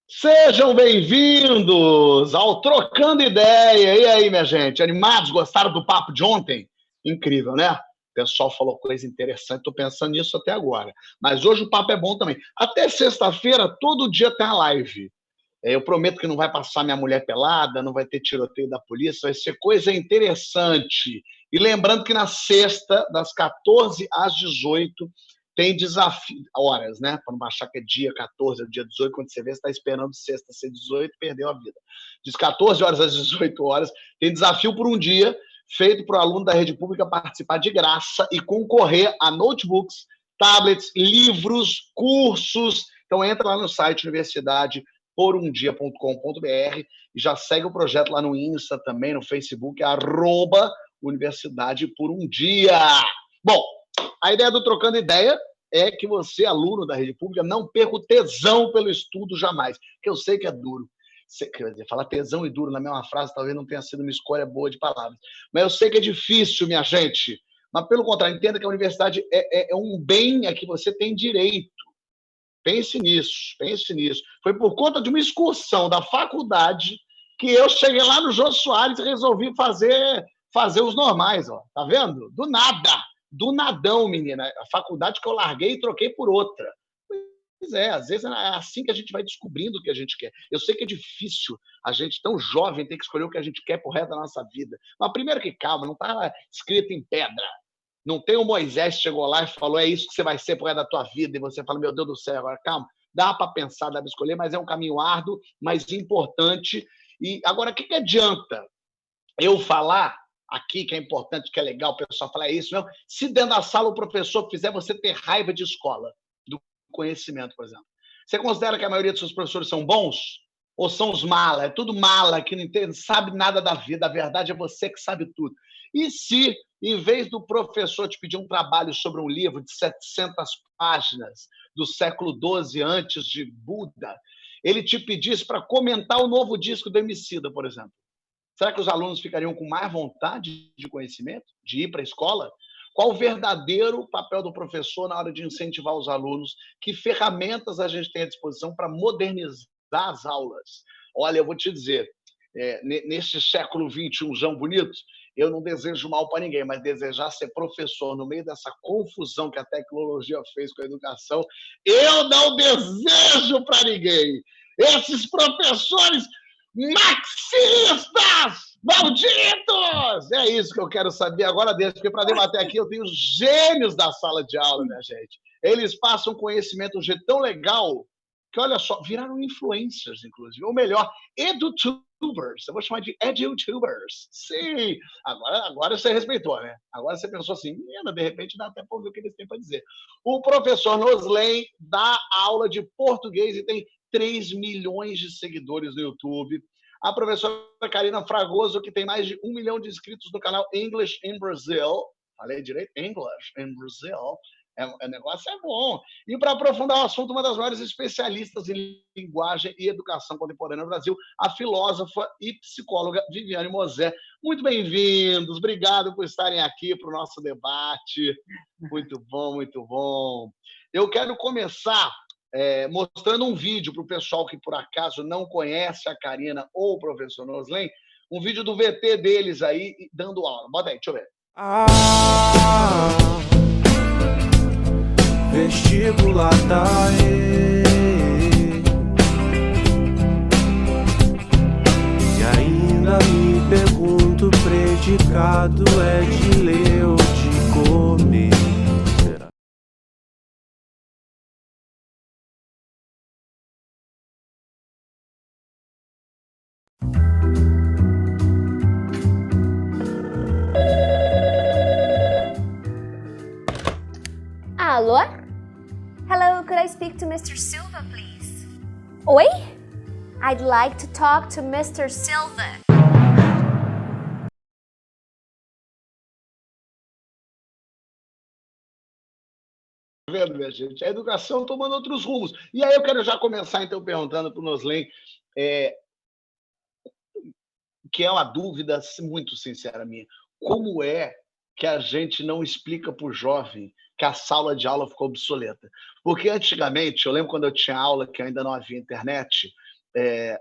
Sejam bem-vindos ao Trocando Ideia. E aí, minha gente? Animados? Gostaram do papo de ontem? Incrível, né? O pessoal falou coisa interessante, estou pensando nisso até agora. Mas hoje o papo é bom também. Até sexta-feira, todo dia tem a live. Eu prometo que não vai passar minha mulher pelada, não vai ter tiroteio da polícia, vai ser coisa interessante. E lembrando que na sexta, das 14 às 18, tem desafio, horas, né? Para não achar que é dia 14 ou dia 18, quando você vê, você está esperando sexta ser 18, perdeu a vida. Das 14 horas às 18 horas, tem desafio por um dia, feito para o aluno da rede pública participar de graça e concorrer a notebooks, tablets, livros, cursos. Então entra lá no site universidadeporumdia.com.br e já segue o projeto lá no Insta também, no Facebook, @Universidade por um Dia. Bom, a ideia do Trocando Ideia é que você, aluno da rede pública, não perca o tesão pelo estudo jamais, porque eu sei que é duro. Quer dizer, falar tesão e duro na mesma frase talvez não tenha sido uma escolha boa de palavras, mas eu sei que é difícil, minha gente. Mas, pelo contrário, entenda que a universidade é um bem a que você tem direito. Pense nisso, pense nisso. Foi por conta de uma excursão da faculdade que eu cheguei lá no Jô Soares e resolvi fazer os normais, ó. Tá vendo? Do nada. Do nadão, menina. A faculdade que eu larguei e troquei por outra. Pois é, às vezes é assim que a gente vai descobrindo o que a gente quer. Eu sei que é difícil a gente, tão jovem, ter que escolher o que a gente quer pro resto da nossa vida. Mas primeiro que calma, não tá escrito em pedra. Não tem o Moisés que chegou lá e falou, é isso que você vai ser pro resto da tua vida, e você fala, meu Deus do céu, agora calma. Dá para pensar, dá para escolher, mas é um caminho árduo, mas importante. E agora, o que adianta eu falar aqui que é importante, que é legal, o pessoal falar isso mesmo, se dentro da sala o professor fizer você ter raiva de escola, do conhecimento, por exemplo. Você considera que a maioria dos seus professores são bons? Ou são os mala? É tudo mala, que não entende, sabe nada da vida, a verdade é você que sabe tudo. E se, em vez do professor te pedir um trabalho sobre um livro de 700 páginas do século XII antes de Buda, ele te pedisse para comentar o novo disco do Emicida, por exemplo? Será que os alunos ficariam com mais vontade de conhecimento, de ir para a escola? Qual o verdadeiro papel do professor na hora de incentivar os alunos? Que ferramentas a gente tem à disposição para modernizar as aulas? Olha, eu vou te dizer, neste século XXI bonito, eu não desejo mal para ninguém, mas desejar ser professor no meio dessa confusão que a tecnologia fez com a educação, eu não desejo para ninguém. Esses professores marxistas, malditos! É isso que eu quero saber agora deles, porque para debater aqui eu tenho os gênios da sala de aula, minha gente. Eles passam conhecimento de um jeito tão legal que, olha só, viraram influencers, inclusive. Ou melhor, edutubers. Eu vou chamar de edutubers. Sim! Agora você respeitou, né? Agora você pensou assim, menina, de repente dá até para ouvir o que eles têm para dizer. O professor Noslen dá aula de português e tem 3 milhões de seguidores no YouTube. A professora Karina Fragoso, que tem mais de 1 milhão de inscritos no canal English in Brazil. Falei direito? English in Brazil. O negócio é bom. E para aprofundar o assunto, uma das maiores especialistas em linguagem e educação contemporânea no Brasil, a filósofa e psicóloga Viviane Mosé. Muito bem-vindos. Obrigado por estarem aqui para o nosso debate. Muito bom, muito bom. Eu quero começar mostrando um vídeo para o pessoal que, por acaso, não conhece a Karina ou o professor Noslen, um vídeo do VT deles aí, dando aula. Bota aí, deixa eu ver. Vestibular da E ainda me pergunto, predicado é de ler ou de comer? Será? Alô? Hello, could I speak to Mr. Silva, please? Oi? I'd like to talk to Mr. Silva. vendo, minha gente? A educação tomando outros rumos. E aí eu quero já começar, então, perguntando para o Noslen, que é uma dúvida muito sincera minha. Como é que a gente não explica para o jovem que a sala de aula ficou obsoleta? Porque antigamente, eu lembro quando eu tinha aula, que ainda não havia internet,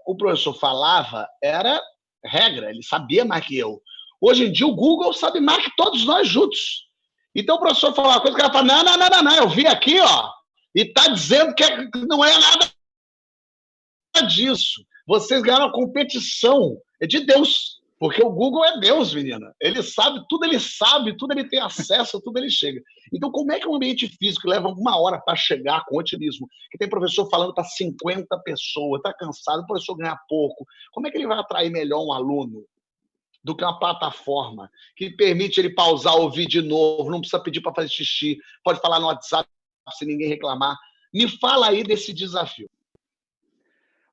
o professor falava, era regra, ele sabia mais que eu. Hoje em dia, o Google sabe mais que todos nós juntos. Então, o professor fala uma coisa, o cara fala, não, eu vi aqui, ó, e está dizendo que não é nada disso. Vocês ganharam a competição. É de Deus. Porque o Google é Deus, menina. Ele sabe, tudo ele tem acesso, tudo ele chega. Então, como é que um ambiente físico leva 1 hora para chegar com otimismo? Que tem professor falando para 50 pessoas, está cansado, o professor ganha pouco. Como é que ele vai atrair melhor um aluno do que uma plataforma que permite ele pausar, ouvir de novo, não precisa pedir para fazer xixi, pode falar no WhatsApp se ninguém reclamar? Me fala aí desse desafio.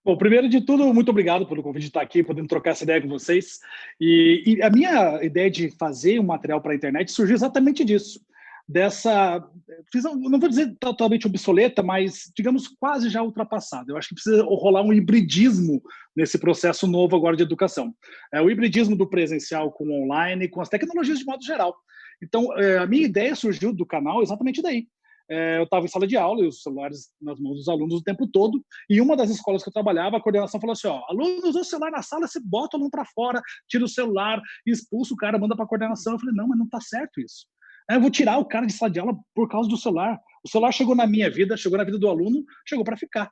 Bom, primeiro de tudo, muito obrigado pelo convite de estar aqui, podendo trocar essa ideia com vocês. E a minha ideia de fazer um material para a internet surgiu exatamente disso. Não vou dizer totalmente obsoleta, mas, digamos, quase já ultrapassada. Eu acho que precisa rolar um hibridismo nesse processo novo agora de educação. O hibridismo do presencial com o online, com as tecnologias de modo geral. Então, a minha ideia surgiu do canal exatamente daí. Eu estava em sala de aula e os celulares nas mãos dos alunos o tempo todo, e uma das escolas que eu trabalhava, a coordenação falou assim, aluno usou o celular na sala, você bota o aluno para fora, tira o celular, expulsa o cara, manda para a coordenação. Eu falei, não, mas não está certo isso. Eu vou tirar o cara de sala de aula por causa do celular. O celular chegou na minha vida, chegou na vida do aluno, chegou para ficar.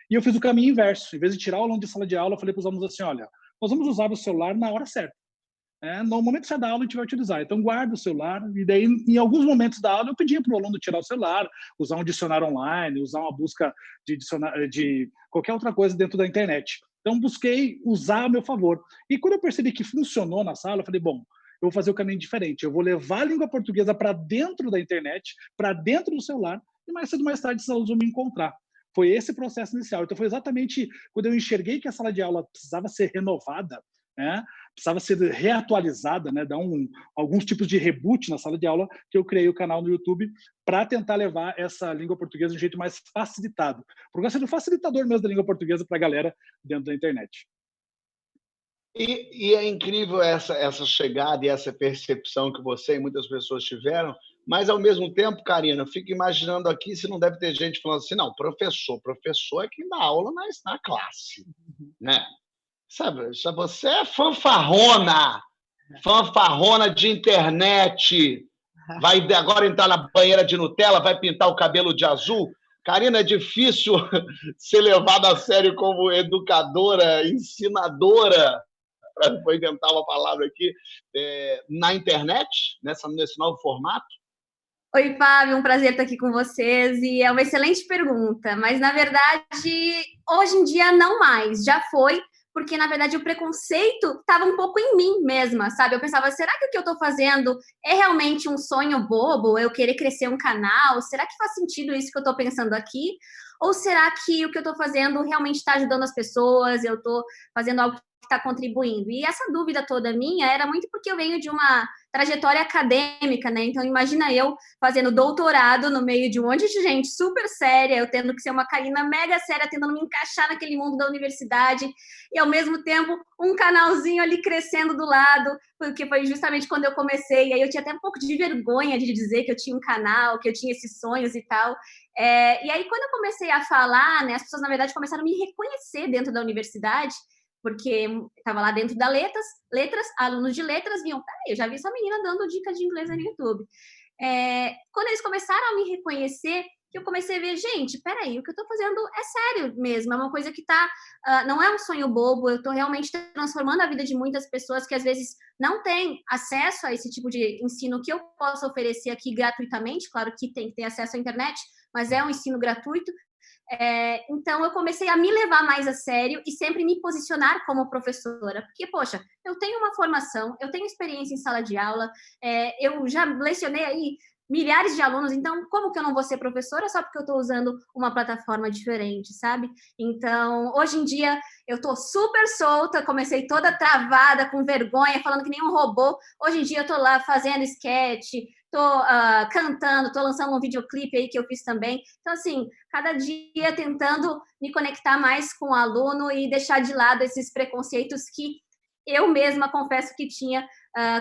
E eu fiz o caminho inverso. Em vez de tirar o aluno de sala de aula, eu falei para os alunos assim, olha, nós vamos usar o celular na hora certa. No momento que você dá aula, a gente vai utilizar. Então, guarda o celular. E daí, em alguns momentos da aula, eu pedia para o aluno tirar o celular, usar um dicionário online, usar uma busca de qualquer outra coisa dentro da internet. Então, busquei usar a meu favor. E quando eu percebi que funcionou na sala, eu falei, bom, eu vou fazer o caminho diferente. Eu vou levar a língua portuguesa para dentro da internet, para dentro do celular, e mais cedo ou mais tarde, esses alunos vão me encontrar. Foi esse processo inicial. Então, foi exatamente quando eu enxerguei que a sala de aula precisava ser renovada, precisava ser reatualizada, dar alguns tipos de reboot na sala de aula, que eu criei o canal no YouTube para tentar levar essa língua portuguesa de um jeito mais facilitado. Porque sendo facilitador mesmo da língua portuguesa para a galera dentro da internet. E é incrível essa chegada e essa percepção que você e muitas pessoas tiveram, mas, ao mesmo tempo, Karina, eu fico imaginando aqui se não deve ter gente falando assim, não, professor é quem dá aula na classe, né? Sabe, você é fanfarrona de internet, vai agora entrar na banheira de Nutella, vai pintar o cabelo de azul. Karina, é difícil ser levada a sério como educadora, ensinadora, vou inventar uma palavra aqui, na internet, nesse novo formato? Oi, Fábio, um prazer estar aqui com vocês, e é uma excelente pergunta, mas, na verdade, hoje em dia não mais, já foi, porque, na verdade, o preconceito estava um pouco em mim mesma, sabe? Eu pensava, será que o que eu estou fazendo é realmente um sonho bobo? Eu querer crescer um canal? Será que faz sentido isso que eu estou pensando aqui? Ou será que o que eu estou fazendo realmente está ajudando as pessoas? Eu estou fazendo algo que está contribuindo? E essa dúvida toda minha era muito porque eu venho de uma trajetória acadêmica, né? Então, imagina eu fazendo doutorado no meio de um monte de gente super séria, eu tendo que ser uma Karina mega séria, tentando me encaixar naquele mundo da universidade, e, ao mesmo tempo, um canalzinho ali crescendo do lado, porque foi justamente quando eu comecei, e aí eu tinha até um pouco de vergonha de dizer que eu tinha um canal, que eu tinha esses sonhos e tal. E aí, quando eu comecei a falar, né, as pessoas, na verdade, começaram a me reconhecer dentro da universidade, porque estava lá dentro da letras, alunos de letras viam, eu já vi essa menina dando dica de inglês no YouTube. Quando eles começaram a me reconhecer, eu comecei a ver, gente, peraí, o que eu estou fazendo é sério mesmo, é uma coisa que não é um sonho bobo, eu estou realmente transformando a vida de muitas pessoas que às vezes não têm acesso a esse tipo de ensino que eu posso oferecer aqui gratuitamente, claro que tem que ter acesso à internet, mas é um ensino gratuito. Então, eu comecei a me levar mais a sério e sempre me posicionar como professora, porque, poxa, eu tenho uma formação, eu tenho experiência em sala de aula, eu já lecionei aí milhares de alunos, então como que eu não vou ser professora só porque eu estou usando uma plataforma diferente, sabe? Então, hoje em dia, eu estou super solta, comecei toda travada, com vergonha, falando que nem um robô. Hoje em dia, eu estou lá fazendo sketch, estou cantando, estou lançando um videoclipe aí que eu fiz também. Então, assim, cada dia tentando me conectar mais com o aluno e deixar de lado esses preconceitos que eu mesma confesso que tinha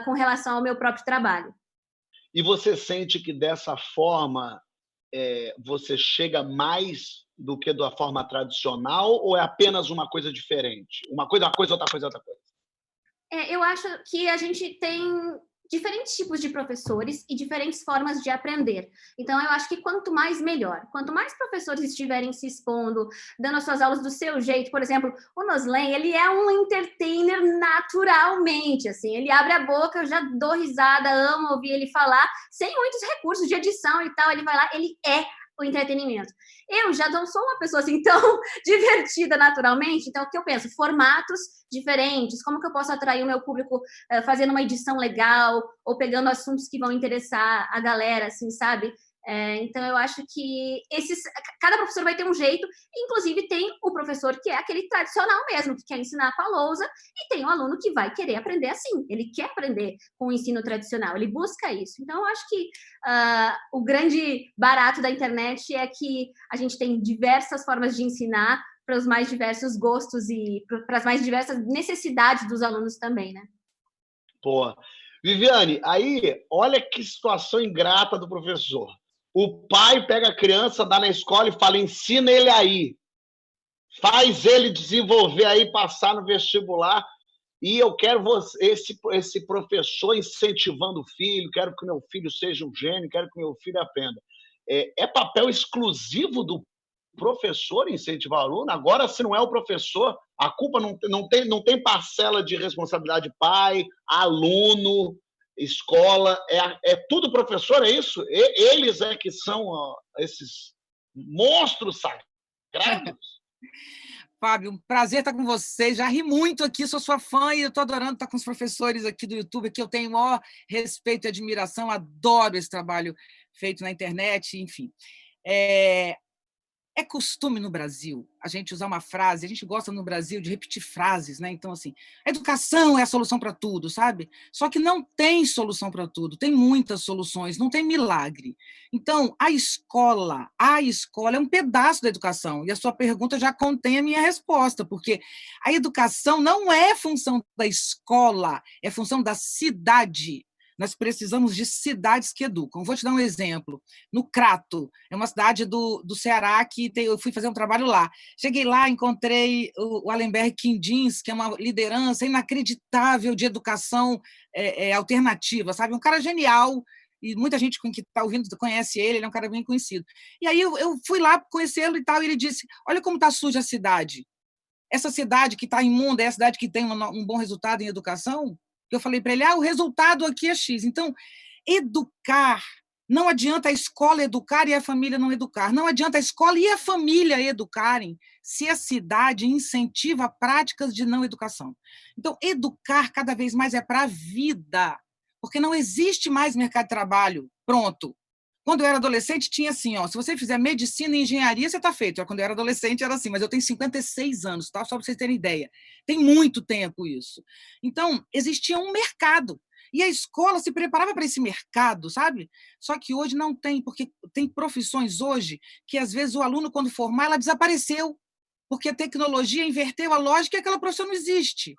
com relação ao meu próprio trabalho. E você sente que dessa forma você chega mais do que da forma tradicional ou é apenas uma coisa diferente? Uma coisa, outra coisa, outra coisa. Eu acho que a gente tem diferentes tipos de professores e diferentes formas de aprender. Então, eu acho que quanto mais, melhor. Quanto mais professores estiverem se expondo, dando as suas aulas do seu jeito, por exemplo, o Noslen, ele é um entertainer naturalmente, assim, ele abre a boca, eu já dou risada, amo ouvir ele falar, sem muitos recursos de edição e tal, ele vai lá, ele é o entretenimento. Eu já não sou uma pessoa assim tão divertida naturalmente, então o que eu penso? Formatos diferentes, como que eu posso atrair o meu público fazendo uma edição legal ou pegando assuntos que vão interessar a galera, assim, sabe? Então, eu acho que cada professor vai ter um jeito, inclusive tem o professor que é aquele tradicional mesmo, que quer ensinar com a lousa, e tem o aluno que vai querer aprender assim, ele quer aprender com o ensino tradicional, ele busca isso. Então, eu acho que o grande barato da internet é que a gente tem diversas formas de ensinar para os mais diversos gostos e para as mais diversas necessidades dos alunos também, né? Pô. Viviane, aí, olha que situação ingrata do professor. O pai pega a criança, dá na escola e fala, ensina ele aí. Faz ele desenvolver aí, passar no vestibular. E eu quero esse professor incentivando o filho, quero que meu filho seja um gênio, quero que meu filho aprenda. É papel exclusivo do professor incentivar o aluno? Agora, se não é o professor, a culpa não tem parcela de responsabilidade pai, aluno, escola, é tudo professor, é isso? Eles que são esses monstros sagrados? Fábio, um prazer estar com você. Já ri muito aqui, sou sua fã e eu estou adorando estar com os professores aqui do YouTube, que eu tenho o maior respeito e admiração, adoro esse trabalho feito na internet, enfim. É costume no Brasil a gente usar uma frase, a gente gosta no Brasil de repetir frases, né? Então, assim, a educação é a solução para tudo, sabe? Só que não tem solução para tudo, tem muitas soluções, não tem milagre. Então, a escola é um pedaço da educação, e a sua pergunta já contém a minha resposta, porque a educação não é função da escola, é função da cidade. Nós precisamos de cidades que educam. Vou te dar um exemplo. No Crato, é uma cidade do Ceará que eu fui fazer um trabalho lá. Cheguei lá, encontrei o Alenberg Quindins, que é uma liderança inacreditável de educação alternativa, sabe? Um cara genial, e muita gente que está ouvindo conhece ele é um cara bem conhecido. E aí eu fui lá conhecê-lo e tal, e ele disse, olha como está suja a cidade. Essa cidade que está imunda é a cidade que tem um bom resultado em educação? Eu falei para ele, o resultado aqui é X. Então, educar, não adianta a escola educar e a família não educar. Não adianta a escola e a família educarem se a cidade incentiva práticas de não educação. Então, educar cada vez mais é para a vida, porque não existe mais mercado de trabalho pronto. Quando eu era adolescente, tinha assim, se você fizer medicina e engenharia, você está feito. Quando eu era adolescente, era assim, mas eu tenho 56 anos, tá? Só para vocês terem ideia. Tem muito tempo isso. Então, existia um mercado. E a escola se preparava para esse mercado, sabe? Só que hoje não tem, porque tem profissões hoje que, às vezes, o aluno, quando formar, ela desapareceu, porque a tecnologia inverteu a lógica e aquela profissão não existe.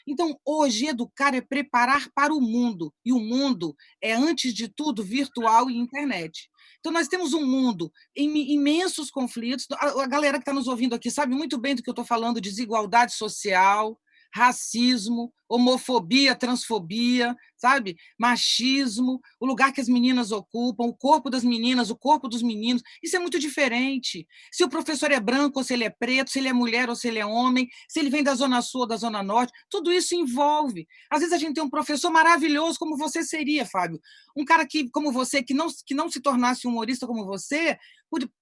Então, hoje, educar é preparar para o mundo, e o mundo é, antes de tudo, virtual e internet. Então, nós temos um mundo em imensos conflitos. A galera que está nos ouvindo aqui sabe muito bem do que eu estou falando, desigualdade social, racismo, homofobia, transfobia, sabe? Machismo, o lugar que as meninas ocupam, o corpo das meninas, o corpo dos meninos. Isso é muito diferente. Se o professor é branco ou se ele é preto, se ele é mulher ou se ele é homem, se ele vem da Zona Sul ou da Zona Norte, tudo isso envolve. Às vezes a gente tem um professor maravilhoso, como você seria, Fábio. Um cara como você, que não se tornasse humorista como você.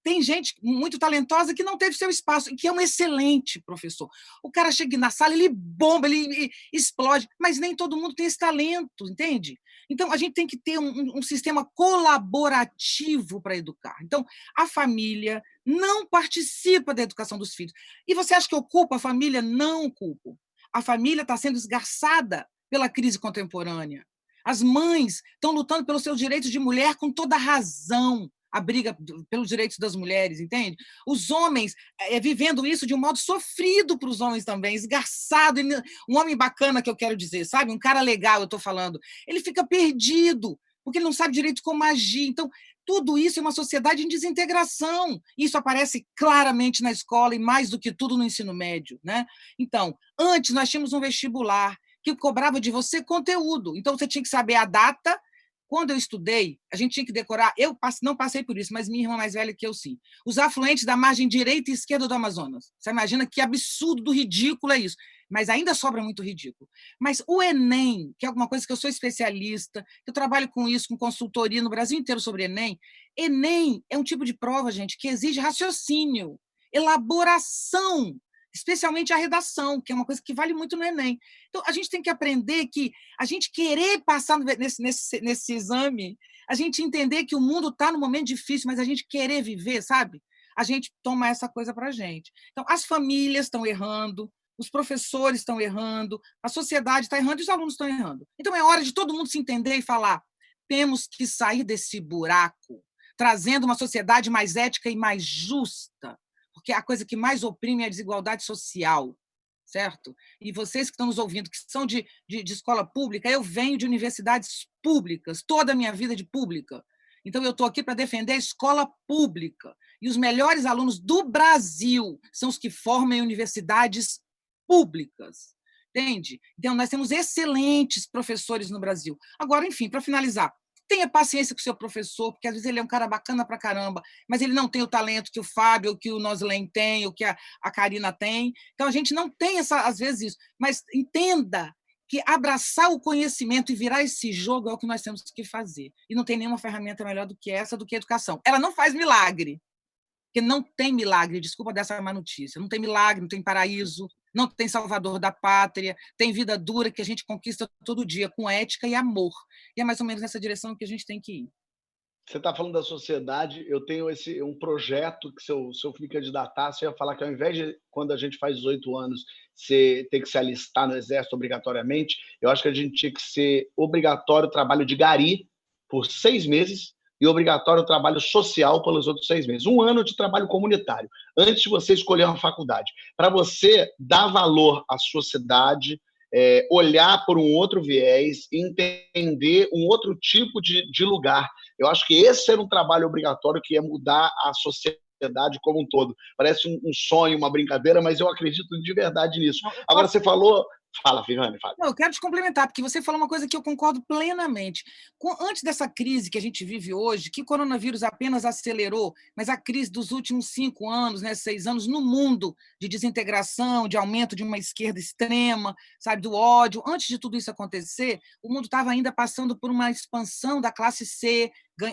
Tem gente muito talentosa que não teve seu espaço, e que é um excelente professor. O cara chega na sala, ele bomba, ele explode, mas nem todo mundo tem esse talento, entende? Então, a gente tem que ter um sistema colaborativo para educar. Então, a família não participa da educação dos filhos. E você acha que eu culpo a família? Não culpo. A família está sendo esgarçada pela crise contemporânea. As mães estão lutando pelos seus direitos de mulher com toda razão, a briga pelos direitos das mulheres, entende? Os homens vivendo isso de um modo sofrido para os homens também, esgarçado. Um homem bacana, que eu quero dizer, sabe? Um cara legal, eu estou falando. Ele fica perdido, porque ele não sabe direito como agir. Então, tudo isso é uma sociedade em desintegração. Isso aparece claramente na escola e, mais do que tudo, no ensino médio, né? Então, antes nós tínhamos um vestibular que cobrava de você conteúdo. Então, você tinha que saber a data. Quando eu estudei, a gente tinha que decorar, eu não passei por isso, mas minha irmã mais velha que eu, sim, os afluentes da margem direita e esquerda do Amazonas. Você imagina que absurdo do ridículo é isso. Mas ainda sobra muito ridículo. Mas o Enem, que é alguma coisa que eu sou especialista, que eu trabalho com isso, com consultoria no Brasil inteiro sobre Enem, Enem é um tipo de prova, gente, que exige raciocínio, elaboração, especialmente a redação, que é uma coisa que vale muito no Enem. Então, a gente tem que aprender que a gente querer passar nesse exame, a gente entender que o mundo está num momento difícil, mas a gente querer viver, sabe? A gente toma essa coisa para a gente. Então, as famílias estão errando, os professores estão errando, a sociedade está errando e os alunos estão errando. Então, é hora de todo mundo se entender e falar: temos que sair desse buraco, trazendo uma sociedade mais ética e mais justa, porque a coisa que mais oprime é a desigualdade social, certo? E vocês que estão nos ouvindo, que são de escola pública, eu venho de universidades públicas, toda a minha vida de pública. Então, eu estou aqui para defender a escola pública. E os melhores alunos do Brasil são os que formam em universidades públicas, entende? Então, nós temos excelentes professores no Brasil. Agora, enfim, para finalizar, tenha paciência com o seu professor, porque às vezes ele é um cara bacana pra caramba, mas ele não tem o talento que o Fábio, que o Noslen tem, ou que a Karina tem. Então, a gente não tem, às vezes, isso. Mas entenda que abraçar o conhecimento e virar esse jogo é o que nós temos que fazer. E não tem nenhuma ferramenta melhor do que essa, do que a educação. Ela não faz milagre, porque não tem milagre, desculpa dessa má notícia, não tem milagre, não tem paraíso, não tem salvador da pátria, tem vida dura que a gente conquista todo dia, com ética e amor. E é mais ou menos nessa direção que a gente tem que ir. Você está falando da sociedade, eu tenho um projeto que, se eu me candidatar, você ia falar que, ao invés de, quando a gente faz 18 anos, você ter que se alistar no Exército obrigatoriamente, eu acho que a gente tinha que ser obrigatório o trabalho de gari por 6 meses e obrigatório o trabalho social pelos outros 6 meses. 1 ano de trabalho comunitário, antes de você escolher uma faculdade. Para você dar valor à sociedade, olhar por um outro viés, entender um outro tipo de lugar. Eu acho que esse era um trabalho obrigatório que ia mudar a sociedade como um todo. Parece um sonho, uma brincadeira, mas eu acredito de verdade nisso. Agora, você falou... Fala, Viviane, fala. Não, eu quero te complementar, porque você falou uma coisa que eu concordo plenamente. Antes dessa crise que a gente vive hoje, que o coronavírus apenas acelerou, mas a crise dos últimos 5 anos, né, 6 anos, no mundo, de desintegração, de aumento de uma esquerda extrema, sabe, do ódio, antes de tudo isso acontecer, o mundo estava ainda passando por uma expansão da classe C,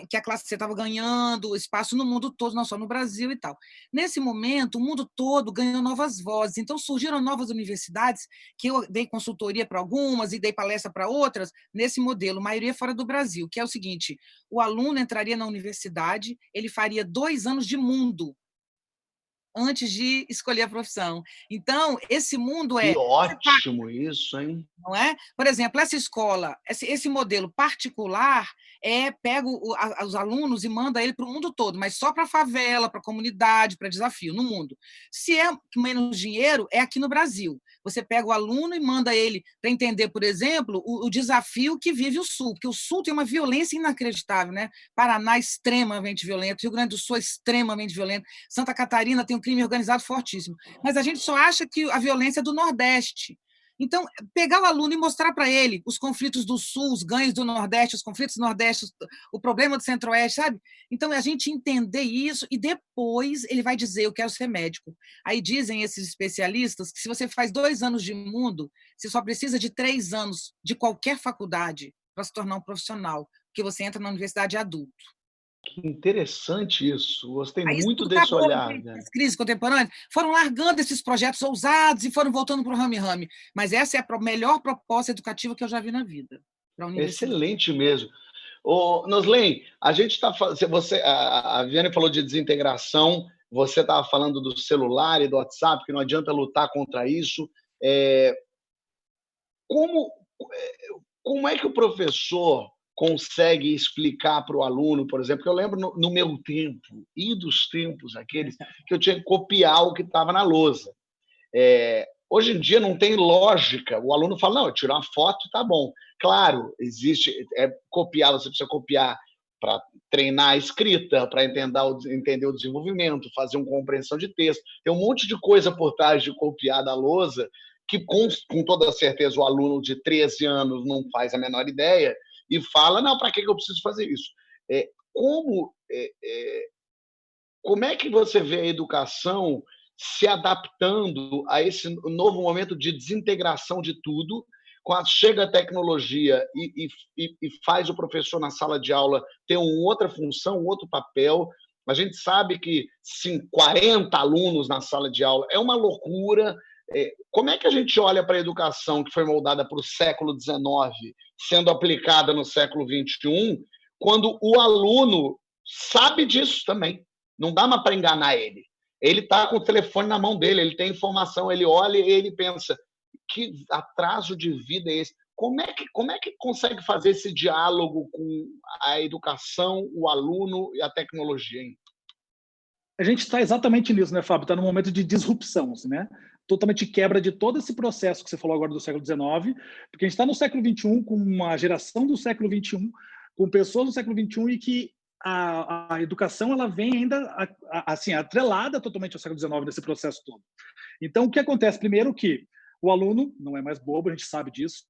que a classe C estava ganhando espaço no mundo todo, não só no Brasil e tal. Nesse momento, o mundo todo ganhou novas vozes, então surgiram novas universidades, que eu dei consultoria para algumas e dei palestra para outras, nesse modelo, maioria fora do Brasil, que é o seguinte: o aluno entraria na universidade, ele faria 2 anos de mundo antes de escolher a profissão. Então, esse mundo Que ótimo isso, hein? Não é? Por exemplo, essa escola, esse modelo particular pega os alunos e manda ele para o mundo todo, mas só para a favela, para a comunidade, para desafio, no mundo. Se é menos dinheiro, é aqui no Brasil. Você pega o aluno e manda ele para entender, por exemplo, o desafio que vive o Sul, porque o Sul tem uma violência inacreditável, né? Paraná é extremamente violento, Rio Grande do Sul é extremamente violento, Santa Catarina tem um crime organizado fortíssimo. Mas a gente só acha que a violência é do Nordeste. Então, pegar o aluno e mostrar para ele os conflitos do Sul, os ganhos do Nordeste, os conflitos do Nordeste, o problema do Centro-Oeste, sabe? Então, a gente entender isso e depois ele vai dizer: eu quero ser médico. Aí dizem esses especialistas que se você faz 2 anos de mundo, você só precisa de 3 anos de qualquer faculdade para se tornar um profissional, porque você entra na universidade adulto. Que interessante isso. Gostei Aí muito tudo desse acabou, olhar. as crises contemporâneas foram largando esses projetos ousados e foram voltando para o rame-rame. Mas essa é a melhor proposta educativa que eu já vi na vida. Excelente mesmo. Ô, Noslen, a gente está a Viviane falou de desintegração, você estava falando do celular e do WhatsApp, que não adianta lutar contra isso. como é que o professor consegue explicar para o aluno, por exemplo, que eu lembro no meu tempo, e dos tempos aqueles, que eu tinha que copiar o que estava na lousa. Hoje em dia não tem lógica. O aluno fala, não, eu tiro uma foto e tá bom. Claro, existe, copiar, você precisa copiar para treinar a escrita, para entender o desenvolvimento, fazer uma compreensão de texto. Tem um monte de coisa por trás de copiar da lousa que, com toda certeza, o aluno de 13 anos não faz a menor ideia e fala, não, para que eu preciso fazer isso? Como é que você vê a educação se adaptando a esse novo momento de desintegração de tudo, chega a tecnologia e faz o professor na sala de aula ter uma outra função, um outro papel? A gente sabe que 40 alunos na sala de aula é uma loucura. Como é que a gente olha para a educação que foi moldada para o século XIX, sendo aplicada no século XXI, quando o aluno sabe disso também? Não dá mais para enganar ele. Ele está com o telefone na mão dele, ele tem informação, ele olha e ele pensa, que atraso de vida é esse? Como é que consegue fazer esse diálogo com a educação, o aluno e a tecnologia, hein? A gente está exatamente nisso, né, Fábio? Está num momento de disrupção, né? Totalmente quebra de todo esse processo que você falou agora do século XIX, porque a gente está no século XXI, com uma geração do século XXI, com pessoas do século XXI, e que a educação ela vem ainda assim atrelada totalmente ao século XIX nesse processo todo. Então, o que acontece? Primeiro que o aluno não é mais bobo, a gente sabe disso,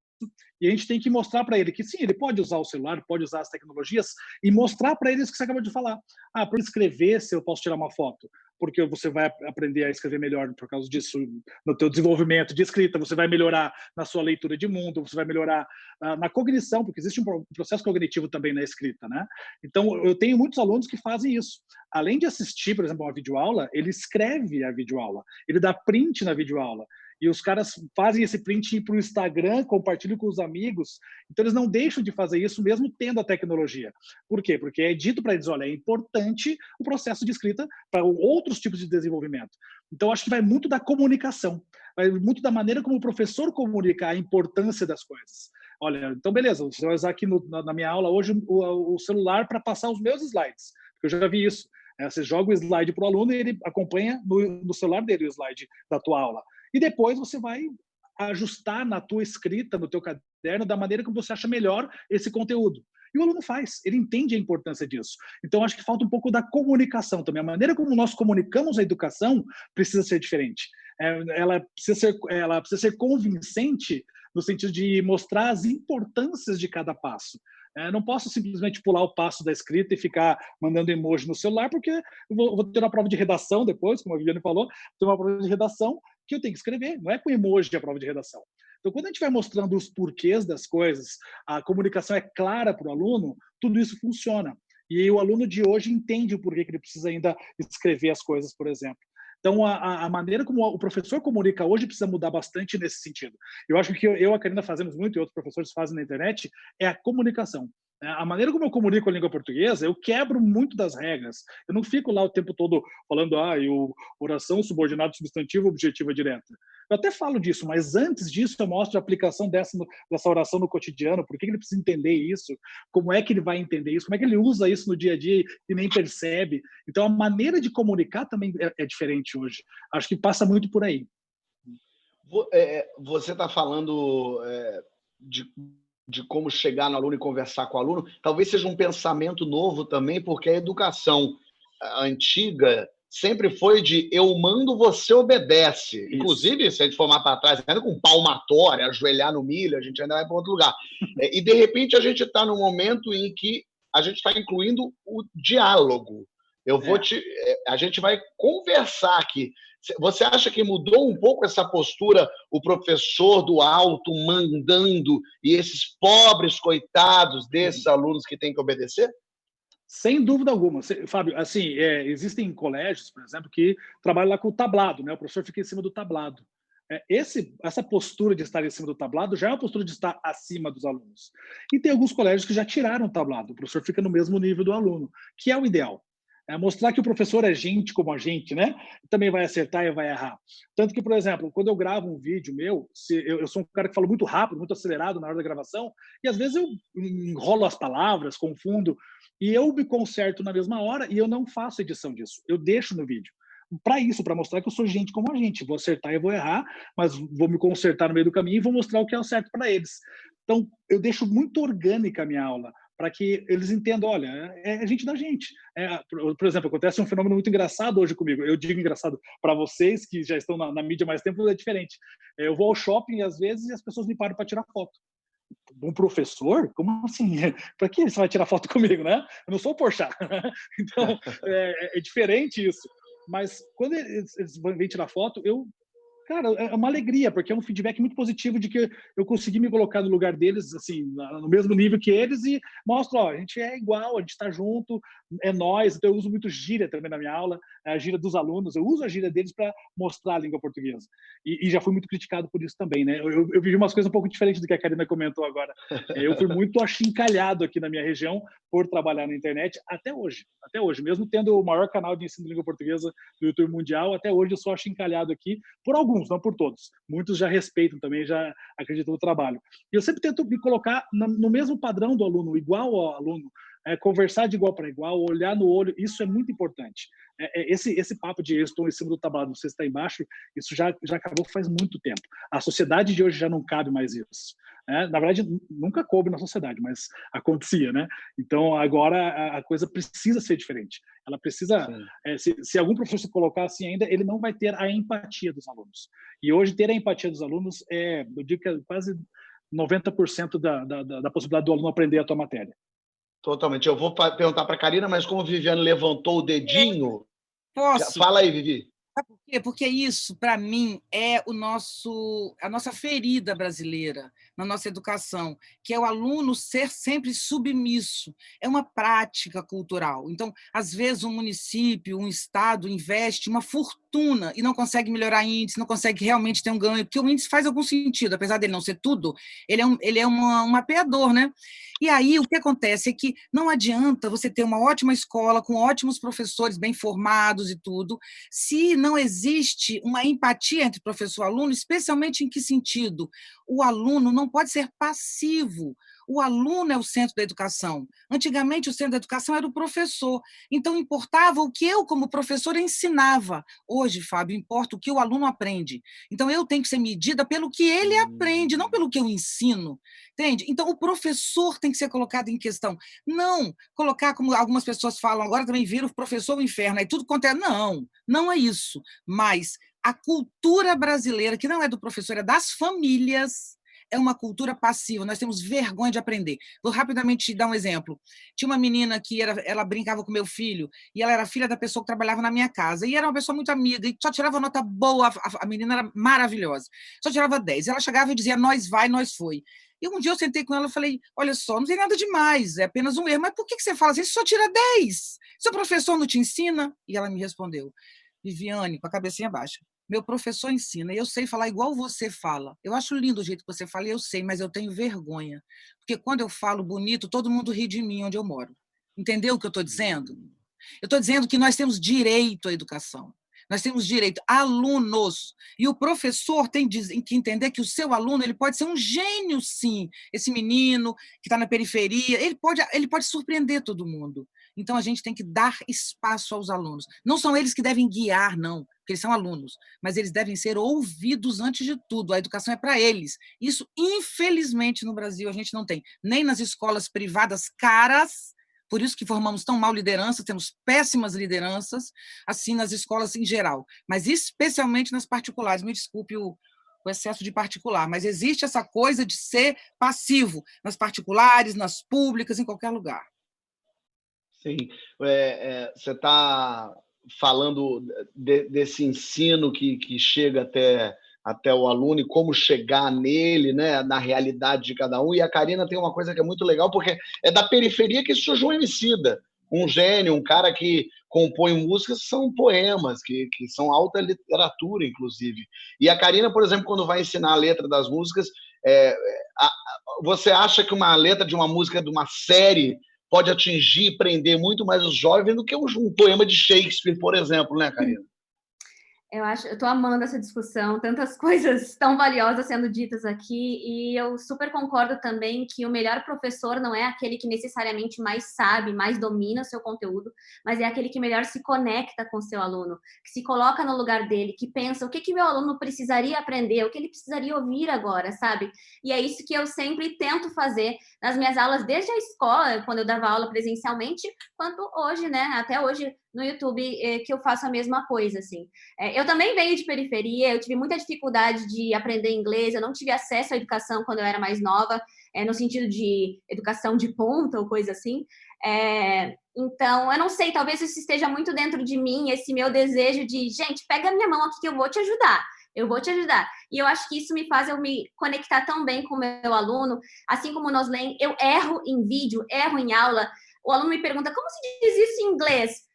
e a gente tem que mostrar para ele que sim, ele pode usar o celular, pode usar as tecnologias, e mostrar para ele isso que você acabou de falar. Para escrever, se eu posso tirar uma foto, porque você vai aprender a escrever melhor por causa disso, no teu desenvolvimento de escrita, você vai melhorar na sua leitura de mundo, você vai melhorar na cognição, porque existe um processo cognitivo também na escrita, né? Então, eu tenho muitos alunos que fazem isso. Além de assistir, por exemplo, uma videoaula, ele escreve a videoaula, ele dá print na videoaula. E os caras fazem esse print para o Instagram, compartilham com os amigos. Então, eles não deixam de fazer isso, mesmo tendo a tecnologia. Por quê? Porque é dito para eles, olha, é importante o processo de escrita para outros tipos de desenvolvimento. Então, acho que vai muito da comunicação, vai muito da maneira como o professor comunica a importância das coisas. Olha, então, beleza, você vai usar aqui na minha aula hoje o celular para passar os meus slides, porque eu já vi isso. Você joga o slide para o aluno e ele acompanha no celular dele o slide da tua aula. E depois você vai ajustar na tua escrita, no teu caderno, da maneira como você acha melhor esse conteúdo. E o aluno faz, ele entende a importância disso. Então, acho que falta um pouco da comunicação também. A maneira como nós comunicamos a educação precisa ser diferente. Ela precisa ser convincente no sentido de mostrar as importâncias de cada passo. Não posso simplesmente pular o passo da escrita e ficar mandando emoji no celular, porque eu vou ter uma prova de redação depois, como a Viviane falou, ter uma prova de redação que eu tenho que escrever, não é com emoji a prova de redação. Então, quando a gente vai mostrando os porquês das coisas, a comunicação é clara para o aluno, tudo isso funciona. E aí o aluno de hoje entende o porquê que ele precisa ainda escrever as coisas, por exemplo. Então, a maneira como o professor comunica hoje precisa mudar bastante nesse sentido. Eu acho que eu e a Karina fazemos muito, e outros professores fazem na internet, é a comunicação. A maneira como eu comunico a língua portuguesa, eu quebro muito das regras. Eu não fico lá o tempo todo falando oração, subordinado, substantivo, objetiva direta. Eu até falo disso, mas antes disso eu mostro a aplicação dessa oração no cotidiano, por que ele precisa entender isso, como é que ele vai entender isso, como é que ele usa isso no dia a dia e nem percebe. Então a maneira de comunicar também é diferente hoje. Acho que passa muito por aí. Você está falando de como chegar no aluno e conversar com o aluno, talvez seja um pensamento novo também, porque a educação antiga sempre foi de eu mando, você obedece. Isso. Inclusive, se a gente formar para trás, ainda com palmatória, ajoelhar no milho, a gente ainda vai para outro lugar. E, de repente, a gente está num momento em que a gente está incluindo o diálogo. A gente vai conversar aqui. Você acha que mudou um pouco essa postura, o professor do alto mandando e esses pobres coitados desses alunos que têm que obedecer? Sem dúvida alguma. Fábio, assim, existem colégios, por exemplo, que trabalham lá com o tablado, né? O professor fica em cima do tablado. Essa postura de estar em cima do tablado já é uma postura de estar acima dos alunos. E tem alguns colégios que já tiraram o tablado, o professor fica no mesmo nível do aluno, que é o ideal. Mostrar que o professor é gente como a gente, né? Também vai acertar e vai errar. Tanto que, por exemplo, quando eu gravo um vídeo meu, eu sou um cara que fala muito rápido, muito acelerado na hora da gravação, e às vezes eu enrolo as palavras, confundo, e eu me conserto na mesma hora e eu não faço edição disso. Eu deixo no vídeo. Para isso, para mostrar que eu sou gente como a gente. Vou acertar e vou errar, mas vou me consertar no meio do caminho e vou mostrar o que é o certo para eles. Então, eu deixo muito orgânica a minha aula, para que eles entendam, olha, é gente da gente. Por exemplo, acontece um fenômeno muito engraçado hoje comigo. Eu digo engraçado para vocês, que já estão na mídia há mais tempo, é diferente. Eu vou ao shopping, às vezes, e as pessoas me param para tirar foto. Um professor? Como assim? Para que você vai tirar foto comigo, né? Eu não sou o Porchat. Então, é diferente isso. Mas quando eles vêm tirar foto, cara, é uma alegria, porque é um feedback muito positivo de que eu consegui me colocar no lugar deles, assim, no mesmo nível que eles, e mostro, ó, a gente é igual, a gente está junto, é nós. Então eu uso muito gíria também na minha aula, a gíria dos alunos, eu uso a gíria deles para mostrar a língua portuguesa. E já fui muito criticado por isso também, né? Eu vivi umas coisas um pouco diferentes do que a Karina comentou agora. Eu fui muito achincalhado aqui na minha região por trabalhar na internet até hoje, mesmo tendo o maior canal de ensino de língua portuguesa do YouTube mundial, até hoje eu sou achincalhado aqui por alguns, não por todos. Muitos já respeitam também, já acreditam no trabalho. E eu sempre tento me colocar no mesmo padrão do aluno, igual ao aluno, conversar de igual para igual, olhar no olho, isso é muito importante. Esse papo de eu estou em cima do tablado, você está embaixo, isso já acabou faz muito tempo. A sociedade de hoje já não cabe mais isso. Na verdade, nunca coube na sociedade, mas acontecia, né? Então, agora a coisa precisa ser diferente. Ela precisa... se algum professor se colocar assim ainda, ele não vai ter a empatia dos alunos. E hoje, ter a empatia dos alunos eu digo que é quase 90% da possibilidade do aluno aprender a tua matéria. Totalmente. Eu vou perguntar para a Karina, mas como a Viviane levantou o dedinho... Posso? Fala aí, Vivi. Sabe por quê? Porque isso, para mim, é a nossa ferida brasileira na nossa educação, que é o aluno ser sempre submisso. É uma prática cultural. Então, às vezes, um município, um estado investe uma fortuna e não consegue melhorar índice, não consegue realmente ter um ganho, porque o índice faz algum sentido, apesar dele não ser tudo, ele é um mapeador, né? E aí, o que acontece é que não adianta você ter uma ótima escola, com ótimos professores bem formados e tudo, se não existe uma empatia entre professor e aluno, especialmente em que sentido? O aluno não pode ser passivo. O aluno é o centro da educação. Antigamente, o centro da educação era o professor. Então, importava o que eu, como professor, ensinava. Hoje, Fábio, importa o que o aluno aprende. Então, eu tenho que ser medida pelo que ele aprende, não pelo que eu ensino. Entende? Então, o professor tem que ser colocado em questão. Não colocar, como algumas pessoas falam, agora também vira o professor o inferno, aí tudo quanto é. Não, não é isso. Mas a cultura brasileira, que não é do professor, é das famílias, é uma cultura passiva. Nós temos vergonha de aprender. Vou rapidamente te dar um exemplo. Tinha uma menina que ela brincava com meu filho, e ela era filha da pessoa que trabalhava na minha casa, e era uma pessoa muito amiga, e só tirava nota boa, a menina era maravilhosa, só tirava 10. Ela chegava e dizia, nós vai, nós foi. E um dia eu sentei com ela e falei, olha só, não tem nada demais, é apenas um erro, mas por que você fala assim? Você só tira 10. Seu professor não te ensina? E ela me respondeu, Viviane, com a cabecinha baixa, meu professor ensina, e eu sei falar igual você fala. Eu acho lindo o jeito que você fala, e eu sei, mas eu tenho vergonha. Porque quando eu falo bonito, todo mundo ri de mim onde eu moro. Entendeu o que eu estou dizendo? Eu estou dizendo que nós temos direito à educação. Nós temos direito, alunos. E o professor tem que entender que o seu aluno ele pode ser um gênio, sim. Esse menino que está na periferia, ele pode surpreender todo mundo. Então, a gente tem que dar espaço aos alunos. Não são eles que devem guiar, não, porque eles são alunos, mas eles devem ser ouvidos antes de tudo. A educação é para eles. Isso, infelizmente, no Brasil, a gente não tem. Nem nas escolas privadas caras, por isso que formamos tão mal liderança, temos péssimas lideranças, assim, nas escolas em geral, mas especialmente nas particulares. Me desculpe o excesso de particular, mas existe essa coisa de ser passivo nas particulares, nas públicas, em qualquer lugar. Sim. Você está falando desse ensino que chega até o aluno e como chegar nele, né, na realidade de cada um. E a Karina tem uma coisa que é muito legal, porque é da periferia que surgiu um Emicida, um gênio, um cara que compõe músicas, são poemas, que são alta literatura, inclusive. E a Karina, por exemplo, quando vai ensinar a letra das músicas, você acha que uma letra de uma música de uma série pode atingir e prender muito mais os jovens do que um poema de Shakespeare, por exemplo, né, Karina? Eu tô amando essa discussão, tantas coisas tão valiosas sendo ditas aqui, e eu super concordo também que o melhor professor não é aquele que necessariamente mais sabe, mais domina o seu conteúdo, mas é aquele que melhor se conecta com o seu aluno, que se coloca no lugar dele, que pensa o que meu aluno precisaria aprender, o que ele precisaria ouvir agora, sabe? E é isso que eu sempre tento fazer nas minhas aulas, desde a escola, quando eu dava aula presencialmente, quanto hoje, né? Até hoje no YouTube, que eu faço a mesma coisa, assim. Eu também venho de periferia, eu tive muita dificuldade de aprender inglês, eu não tive acesso à educação quando eu era mais nova, no sentido de educação de ponta ou coisa assim. Então, eu não sei, talvez isso esteja muito dentro de mim, esse meu desejo de, gente, pega a minha mão aqui que eu vou te ajudar. Eu vou te ajudar. E eu acho que isso me faz eu me conectar tão bem com o meu aluno, assim como o Noslen, eu erro em vídeo, erro em aula. O aluno me pergunta, como se diz isso em inglês?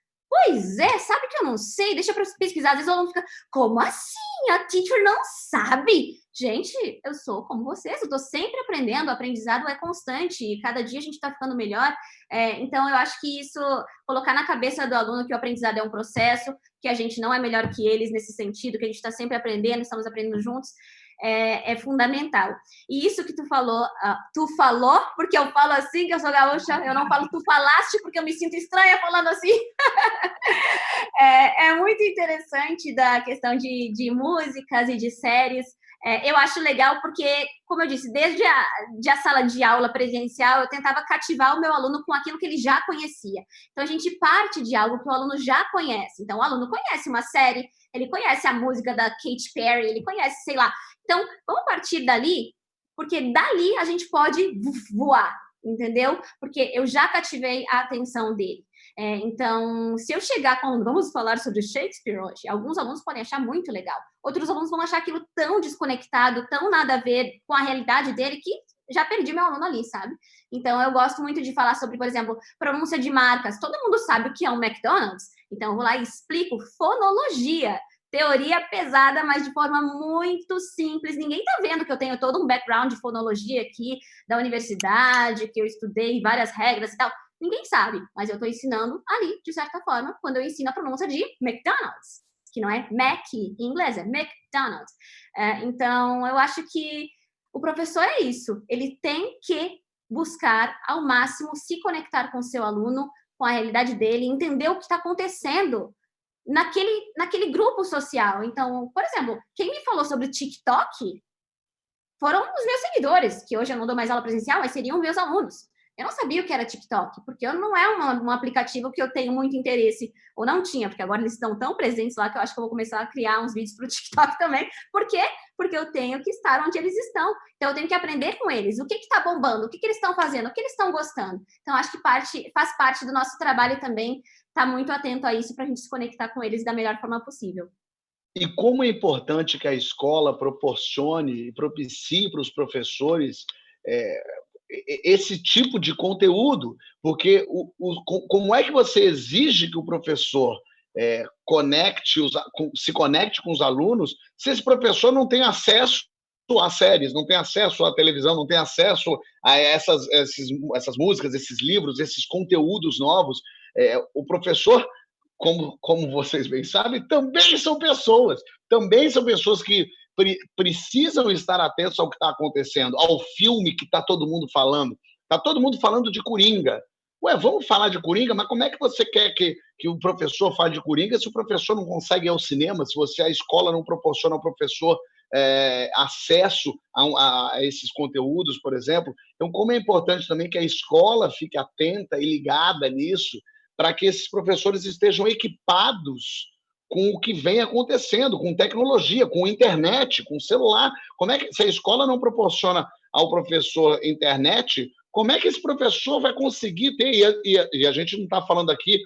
Pois é, sabe que eu não sei? Deixa eu pesquisar. Às vezes o aluno fica, como assim? A teacher não sabe? Gente, eu sou como vocês, eu estou sempre aprendendo, o aprendizado é constante e cada dia a gente está ficando melhor. Então, eu acho que isso, colocar na cabeça do aluno que o aprendizado é um processo, que a gente não é melhor que eles nesse sentido, que a gente está sempre aprendendo, estamos aprendendo juntos, é fundamental. E isso que tu falou, porque eu falo assim, que eu sou gaúcha, eu não falo tu falaste, porque eu me sinto estranha falando assim. É muito interessante da questão de músicas e de séries. Eu acho legal porque, como eu disse, desde a sala de aula presencial, eu tentava cativar o meu aluno com aquilo que ele já conhecia. Então, a gente parte de algo que o aluno já conhece. Então, o aluno conhece uma série, ele conhece a música da Katy Perry, ele conhece, sei lá. Então, vamos partir dali, porque dali a gente pode voar, entendeu? Porque eu já cativei a atenção dele. Então, se eu chegar com... Vamos falar sobre Shakespeare hoje. Alguns alunos podem achar muito legal. Outros alunos vão achar aquilo tão desconectado, tão nada a ver com a realidade dele, que já perdi meu aluno ali, sabe? Então, eu gosto muito de falar sobre, por exemplo, pronúncia de marcas. Todo mundo sabe o que é um McDonald's. Então, eu vou lá e explico fonologia. Teoria pesada, mas de forma muito simples. Ninguém tá vendo que eu tenho todo um background de fonologia aqui da universidade, que eu estudei várias regras e tal. Ninguém sabe, mas eu estou ensinando ali, de certa forma, quando eu ensino a pronúncia de McDonald's, que não é Mac em inglês, é McDonald's. Então, eu acho que o professor é isso. Ele tem que buscar, ao máximo, se conectar com o seu aluno, com a realidade dele, entender o que está acontecendo naquele grupo social. Então, por exemplo, quem me falou sobre TikTok foram os meus seguidores, que hoje eu não dou mais aula presencial, mas seriam meus alunos. Eu não sabia o que era TikTok, porque não é um aplicativo que eu tenho muito interesse, ou não tinha, porque agora eles estão tão presentes lá que eu acho que eu vou começar a criar uns vídeos para o TikTok também. Por quê? Porque eu tenho que estar onde eles estão. Então, eu tenho que aprender com eles. O que está bombando? O que eles estão fazendo? O que eles estão gostando? Então, acho que faz parte do nosso trabalho também estar muito atento a isso para a gente se conectar com eles da melhor forma possível. E como é importante que a escola proporcione e propicie para os professores esse tipo de conteúdo, porque como é que você exige que o professor se conecte com os alunos se esse professor não tem acesso a séries, não tem acesso à televisão, não tem acesso a essas músicas, esses livros, esses conteúdos novos? O professor, como vocês bem sabem, também são pessoas que precisam estar atentos ao que está acontecendo, ao filme que está todo mundo falando. Está todo mundo falando de Coringa. Ué, vamos falar de Coringa, mas como é que você quer que o professor fale de Coringa se o professor não consegue ir ao cinema, se a escola não proporciona ao professor acesso a esses conteúdos, por exemplo? Então, como é importante também que a escola fique atenta e ligada nisso, para que esses professores estejam equipados com o que vem acontecendo, com tecnologia, com internet, com celular. Como é que, se a escola não proporciona ao professor internet, como é que esse professor vai conseguir ter? E a gente não está falando aqui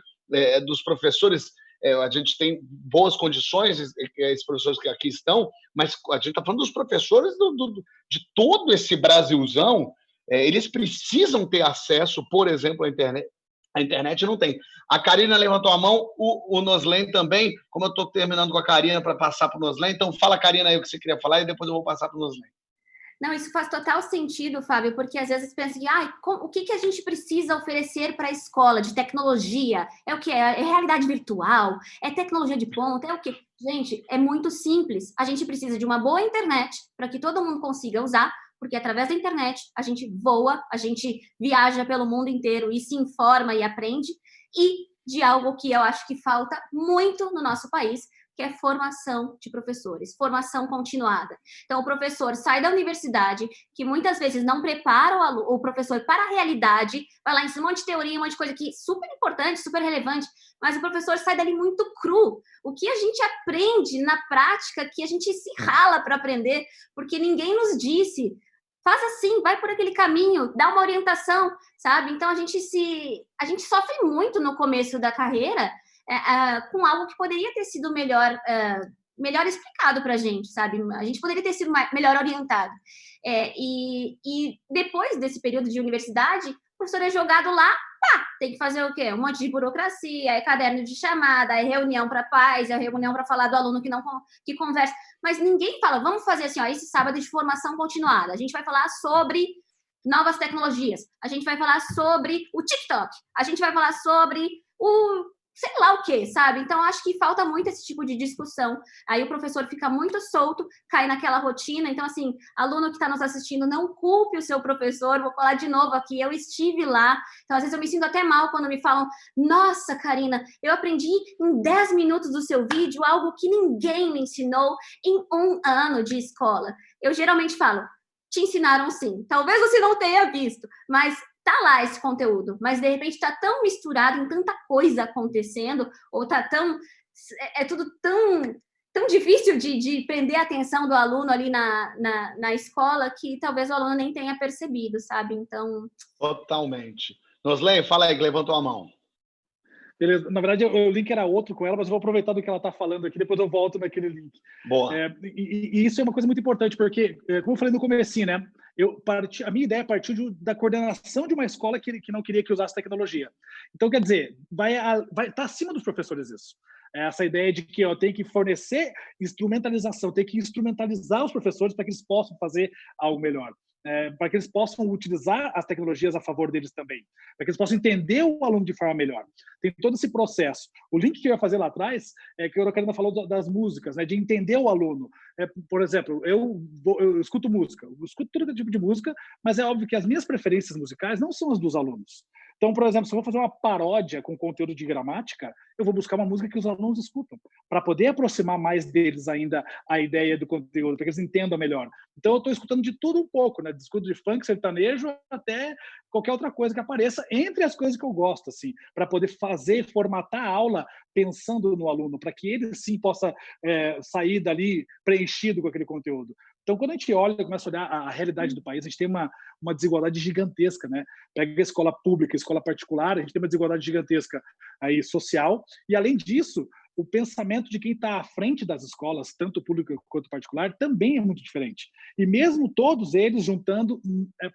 dos professores, a gente tem boas condições, esses professores que aqui estão, mas a gente está falando dos professores de todo esse Brasilzão. Eles precisam ter acesso, por exemplo, à internet. A internet não tem. A Karina levantou a mão, o Noslen também. Como eu estou terminando com a Karina para passar para o Noslen, então fala, Karina, aí o que você queria falar e depois eu vou passar para o Noslen. Não, isso faz total sentido, Fábio, porque às vezes pensa que o que a gente precisa oferecer para a escola de tecnologia? É o que? É realidade virtual? É tecnologia de ponta? É o quê? Gente, é muito simples. A gente precisa de uma boa internet para que todo mundo consiga usar, porque através da internet a gente voa, a gente viaja pelo mundo inteiro e se informa e aprende, e de algo que eu acho que falta muito no nosso país, que é formação de professores, formação continuada. Então, o professor sai da universidade, que muitas vezes não prepara o professor para a realidade, vai lá, ensina um monte de teoria, um monte de coisa que é super importante, super relevante, mas o professor sai dali muito cru. O que a gente aprende na prática, que a gente se rala para aprender, porque ninguém nos disse, faz assim, vai por aquele caminho, dá uma orientação, sabe? Então, a gente sofre muito no começo da carreira, com algo que poderia ter sido melhor explicado para a gente, sabe? A gente poderia ter sido melhor orientado. E depois desse período de universidade, o professor é jogado lá, tem que fazer o quê? Um monte de burocracia, é caderno de chamada, é reunião para pais, é reunião para falar do aluno que conversa. Mas ninguém fala, vamos fazer assim, esse sábado de formação continuada. A gente vai falar sobre novas tecnologias, a gente vai falar sobre o TikTok, a gente vai falar sobre sei lá o quê, sabe? Então, acho que falta muito esse tipo de discussão. Aí o professor fica muito solto, cai naquela rotina. Então, assim, aluno que está nos assistindo, não culpe o seu professor. Vou falar de novo aqui, eu estive lá. Então, às vezes eu me sinto até mal quando me falam, nossa, Karina, eu aprendi em 10 minutos do seu vídeo algo que ninguém me ensinou em 1 ano de escola. Eu geralmente falo, te ensinaram sim. Talvez você não tenha visto, mas tá lá esse conteúdo, mas de repente está tão misturado em tanta coisa acontecendo, ou tá tudo tão difícil de prender a atenção do aluno ali na escola, que talvez o aluno nem tenha percebido, sabe? Então... Totalmente. Noslen, fala aí, que levantou a mão. Beleza. Na verdade, o link era outro com ela, mas eu vou aproveitar do que ela está falando aqui, depois eu volto naquele link. Boa. E isso é uma coisa muito importante, porque, como eu falei no comecinho, né? A minha ideia partiu da coordenação de uma escola que não queria que usasse tecnologia. Então, quer dizer, vai estar acima dos professores isso. Essa ideia de que tem que fornecer instrumentalização, tem que instrumentalizar os professores para que eles possam fazer algo melhor. Para que eles possam utilizar as tecnologias a favor deles também, para que eles possam entender o aluno de forma melhor. Tem todo esse processo. O link que eu ia fazer lá atrás é que a Karina falou das músicas, né, de entender o aluno. Por exemplo, eu escuto música, eu escuto todo tipo de música, mas é óbvio que as minhas preferências musicais não são as dos alunos. Então, por exemplo, se eu vou fazer uma paródia com conteúdo de gramática, eu vou buscar uma música que os alunos escutam, para poder aproximar mais deles ainda a ideia do conteúdo, para que eles entendam melhor. Então, eu estou escutando de tudo um pouco, né? Escuto de funk, sertanejo, até qualquer outra coisa que apareça, entre as coisas que eu gosto, assim, para poder formatar a aula pensando no aluno, para que ele, sim, possa sair dali preenchido com aquele conteúdo. Então, quando a gente olha, começa a olhar a realidade do país, a gente tem uma desigualdade gigantesca, né? Pega a escola pública, a escola particular, a gente tem uma desigualdade gigantesca aí social, e além disso, o pensamento de quem está à frente das escolas, tanto pública quanto particular, também é muito diferente. E mesmo todos eles juntando,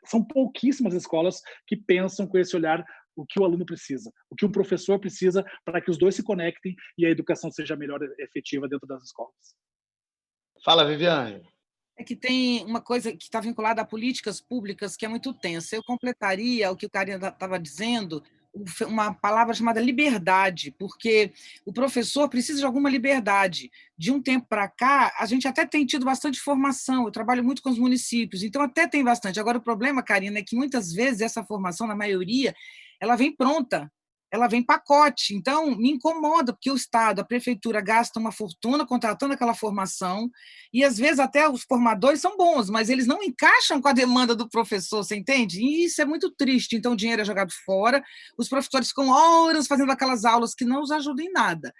são pouquíssimas escolas que pensam com esse olhar o que o aluno precisa, o que o professor precisa para que os dois se conectem e a educação seja melhor efetiva dentro das escolas. Fala, Viviane. É que tem uma coisa que está vinculada a políticas públicas que é muito tensa. Eu completaria o que o Karina estava dizendo, uma palavra chamada liberdade, porque o professor precisa de alguma liberdade. De um tempo para cá, a gente até tem tido bastante formação, eu trabalho muito com os municípios, então até tem bastante. Agora, o problema, Karina, é que muitas vezes essa formação, na maioria, ela vem pronta, ela vem pacote. Então, me incomoda, porque o Estado, a prefeitura, gasta uma fortuna contratando aquela formação, e às vezes até os formadores são bons, mas eles não encaixam com a demanda do professor, você entende? E isso é muito triste. Então, o dinheiro é jogado fora, os professores ficam horas fazendo aquelas aulas que não os ajudam em nada.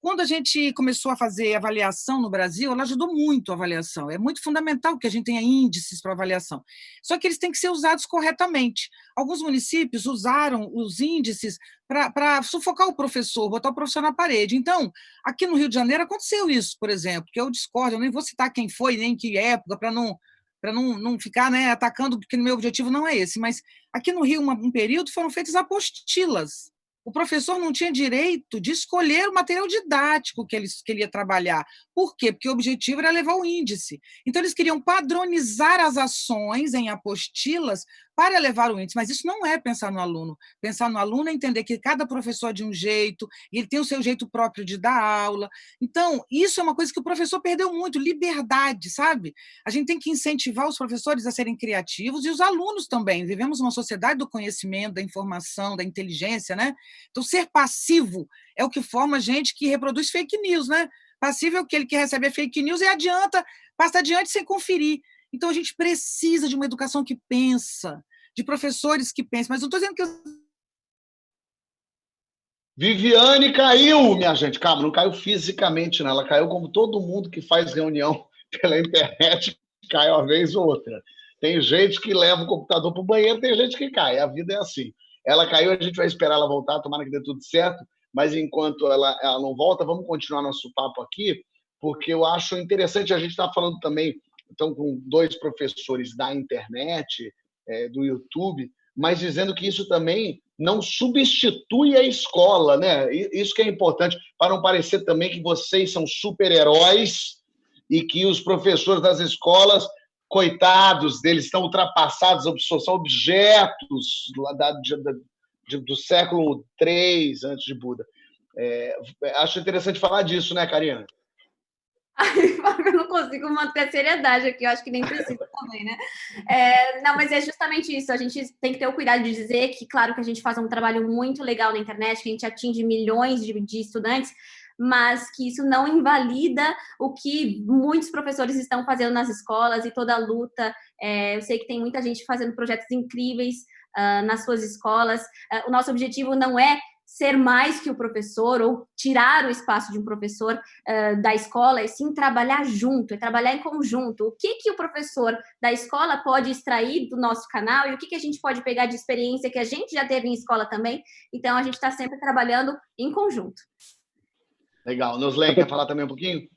Quando a gente começou a fazer avaliação no Brasil, ela ajudou muito a avaliação. É muito fundamental que a gente tenha índices para avaliação. Só que eles têm que ser usados corretamente. Alguns municípios usaram os índices para sufocar o professor, botar o professor na parede. Então, aqui no Rio de Janeiro aconteceu isso, por exemplo, que eu discordo, eu nem vou citar quem foi, nem que época, para não ficar, né, atacando, porque o meu objetivo não é esse. Mas aqui no Rio, um período, foram feitas apostilas O professor não tinha direito de escolher o material didático que ele ia trabalhar. Por quê? Porque o objetivo era levar o índice. Então, eles queriam padronizar as ações em apostilas para levar o índice, mas isso não é pensar no aluno. Pensar no aluno é entender que cada professor é de um jeito, e ele tem o seu jeito próprio de dar aula. Então, isso é uma coisa que o professor perdeu muito, liberdade, sabe? A gente tem que incentivar os professores a serem criativos e os alunos também. Vivemos uma sociedade do conhecimento, da informação, da inteligência, né? Então, ser passivo é o que forma gente que reproduz fake news, né? Passivo é aquele que recebe fake news e passa adiante sem conferir. Então, a gente precisa de uma educação que pensa, de professores que pensam. Mas não estou dizendo que Viviane caiu, minha gente. Calma, não caiu fisicamente, não. Ela caiu como todo mundo que faz reunião pela internet, cai uma vez ou outra. Tem gente que leva o computador para o banheiro, tem gente que cai. A vida é assim. Ela caiu, a gente vai esperar ela voltar, tomara que dê tudo certo. Mas enquanto ela não volta, vamos continuar nosso papo aqui, porque eu acho interessante. A gente está falando também, então, com 2 professores da internet, do YouTube, mas dizendo que isso também não substitui a escola, né? Isso que é importante, para não parecer também que vocês são super-heróis e que os professores das escolas, coitados deles, estão ultrapassados, são objetos do século III antes de Buda. Acho interessante falar disso, né, Karina? Eu não consigo manter a seriedade aqui, eu acho que nem precisa também, né? Não, mas é justamente isso, a gente tem que ter o cuidado de dizer que, claro, que a gente faz um trabalho muito legal na internet, que a gente atinge milhões de estudantes, mas que isso não invalida o que muitos professores estão fazendo nas escolas e toda a luta. Eu sei que tem muita gente fazendo projetos incríveis nas suas escolas. O nosso objetivo não é ser mais que o professor ou tirar o espaço de um professor da escola, e sim trabalhar junto, trabalhar em conjunto. O que o professor da escola pode extrair do nosso canal e o que a gente pode pegar de experiência que a gente já teve em escola também. Então, a gente está sempre trabalhando em conjunto. Legal. Noslen, quer falar também um pouquinho?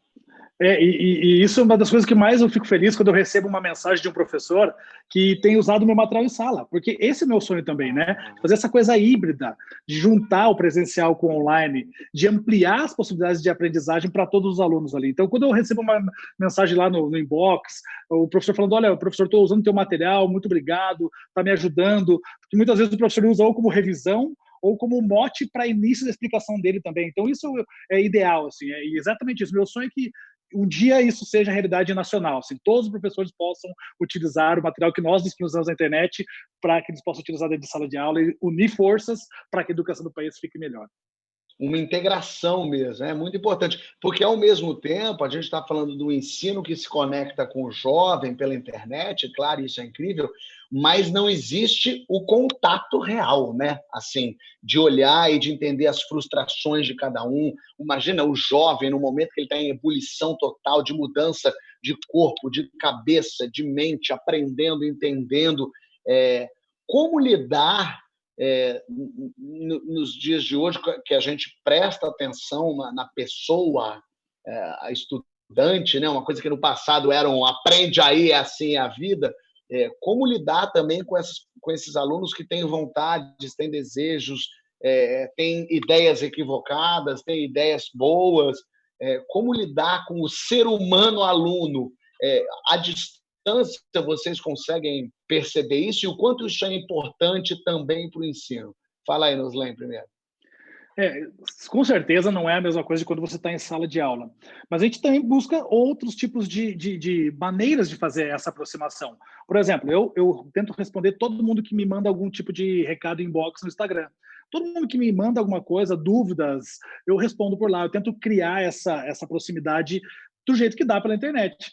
E isso é uma das coisas que mais eu fico feliz quando eu recebo uma mensagem de um professor que tem usado o meu material em sala, porque esse é o meu sonho também, né? Fazer essa coisa híbrida, de juntar o presencial com o online, de ampliar as possibilidades de aprendizagem para todos os alunos ali. Então, quando eu recebo uma mensagem lá no inbox, o professor falando, olha, professor, estou usando o teu material, muito obrigado, está me ajudando, porque muitas vezes o professor usa ou como revisão, ou como mote para início da explicação dele também. Então, isso é ideal, assim, é exatamente isso. Meu sonho é que um dia isso seja realidade nacional, assim, todos os professores possam utilizar o material que nós disponibilizamos na internet para que eles possam utilizar dentro de sala de aula e unir forças para que a educação do país fique melhor. Uma integração mesmo, é muito importante, porque ao mesmo tempo a gente está falando do ensino que se conecta com o jovem pela internet, claro, isso é incrível, mas não existe o contato real, né? Assim, de olhar e de entender as frustrações de cada um. Imagina o jovem no momento que ele está em ebulição total de mudança de corpo, de cabeça, de mente, aprendendo, entendendo. Como lidar nos dias de hoje, que a gente presta atenção na pessoa, a estudante, né? Uma coisa que no passado era um aprende aí, é assim a vida. Como lidar também com esses alunos que têm vontades, têm desejos, têm ideias equivocadas, têm ideias boas. Como lidar com o ser humano aluno? À distância, vocês conseguem perceber isso e o quanto isso é importante também para o ensino? Fala aí, Noslen, primeiro. Com certeza não é a mesma coisa de quando você está em sala de aula. Mas a gente também busca outros tipos de maneiras de fazer essa aproximação. Por exemplo, eu tento responder todo mundo que me manda algum tipo de recado inbox no Instagram. Todo mundo que me manda alguma coisa, dúvidas, eu respondo por lá. Eu tento criar essa proximidade do jeito que dá pela internet.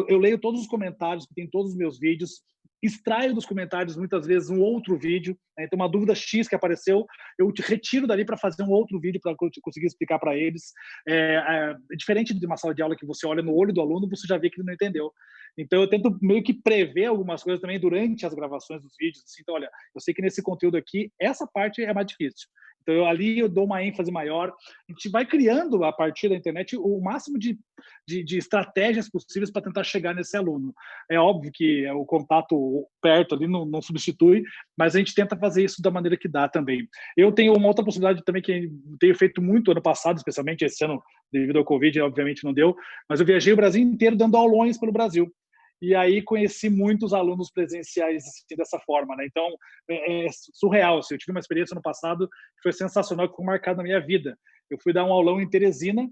Eu leio todos os comentários que tem em todos os meus vídeos, extraio dos comentários muitas vezes um outro vídeo, né? Então uma dúvida X que apareceu, eu te retiro dali para fazer um outro vídeo para conseguir explicar para eles. Diferente de uma sala de aula que você olha no olho do aluno, você já vê que ele não entendeu. Então eu tento meio que prever algumas coisas também durante as gravações dos vídeos. Assim, então, olha, eu sei que nesse conteúdo aqui, essa parte é mais difícil. Então, ali eu dou uma ênfase maior. A gente vai criando, a partir da internet, o máximo de estratégias possíveis para tentar chegar nesse aluno. É óbvio que o contato perto ali não substitui, mas a gente tenta fazer isso da maneira que dá também. Eu tenho uma outra possibilidade também que tenho feito muito ano passado, especialmente esse ano, devido ao Covid, obviamente não deu, mas eu viajei o Brasil inteiro dando aulões pelo Brasil. E aí conheci muitos alunos presenciais assim, dessa forma, né? Então, é surreal. Assim, eu tive uma experiência no passado que foi sensacional, que ficou marcada na minha vida. Eu fui dar um aulão em Teresina,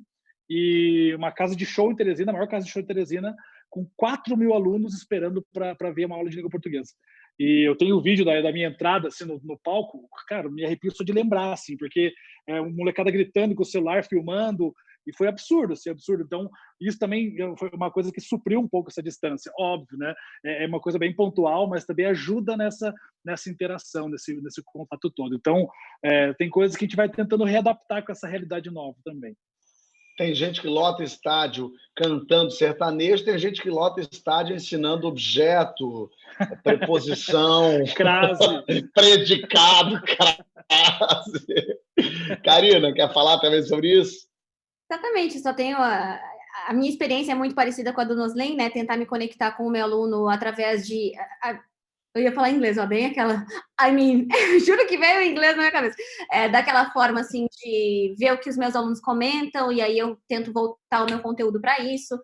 e uma casa de show em Teresina, a maior casa de show em Teresina, com 4.000 alunos esperando para ver uma aula de língua portuguesa. E eu tenho o vídeo da minha entrada assim, no palco, cara, me arrepio só de lembrar, assim, porque um molecada gritando com o celular, filmando, e foi absurdo, assim, absurdo. Então, isso também foi uma coisa que supriu um pouco essa distância, óbvio, né? É uma coisa bem pontual, mas também ajuda nessa interação, nesse contato todo. Então, tem coisas que a gente vai tentando readaptar com essa realidade nova também. Tem gente que lota estádio cantando sertanejo, tem gente que lota estádio ensinando objeto, preposição, crase, predicado, crase. Karina, quer falar também sobre isso? Exatamente, só tenho a minha experiência é muito parecida com a do Noslen, né? Tentar me conectar com o meu aluno através de... eu ia falar inglês, ó, bem aquela... juro que veio o inglês na minha cabeça. Daquela forma, assim, de ver o que os meus alunos comentam, e aí eu tento voltar o meu conteúdo para isso.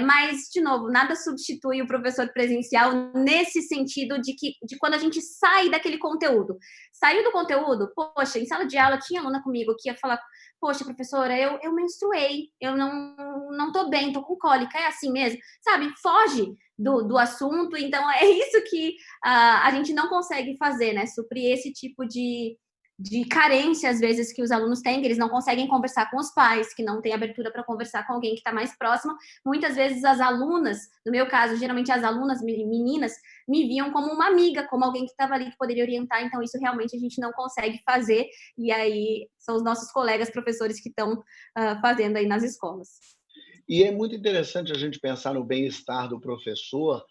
Mas, de novo, nada substitui o professor presencial nesse sentido de quando a gente sai daquele conteúdo. Saiu do conteúdo, poxa, em sala de aula tinha aluna comigo que ia falar, poxa, professora, eu menstruei, eu não tô bem, tô com cólica, é assim mesmo? Sabe, foge do assunto, então é isso que a gente não consegue fazer, né? Suprir esse tipo de carência, às vezes, que os alunos têm, que eles não conseguem conversar com os pais, que não tem abertura para conversar com alguém que está mais próximo. Muitas vezes as alunas, no meu caso, geralmente as alunas meninas, me viam como uma amiga, como alguém que estava ali que poderia orientar, então isso realmente a gente não consegue fazer, e aí são os nossos colegas professores que estão fazendo aí nas escolas. E é muito interessante a gente pensar no bem-estar do professor.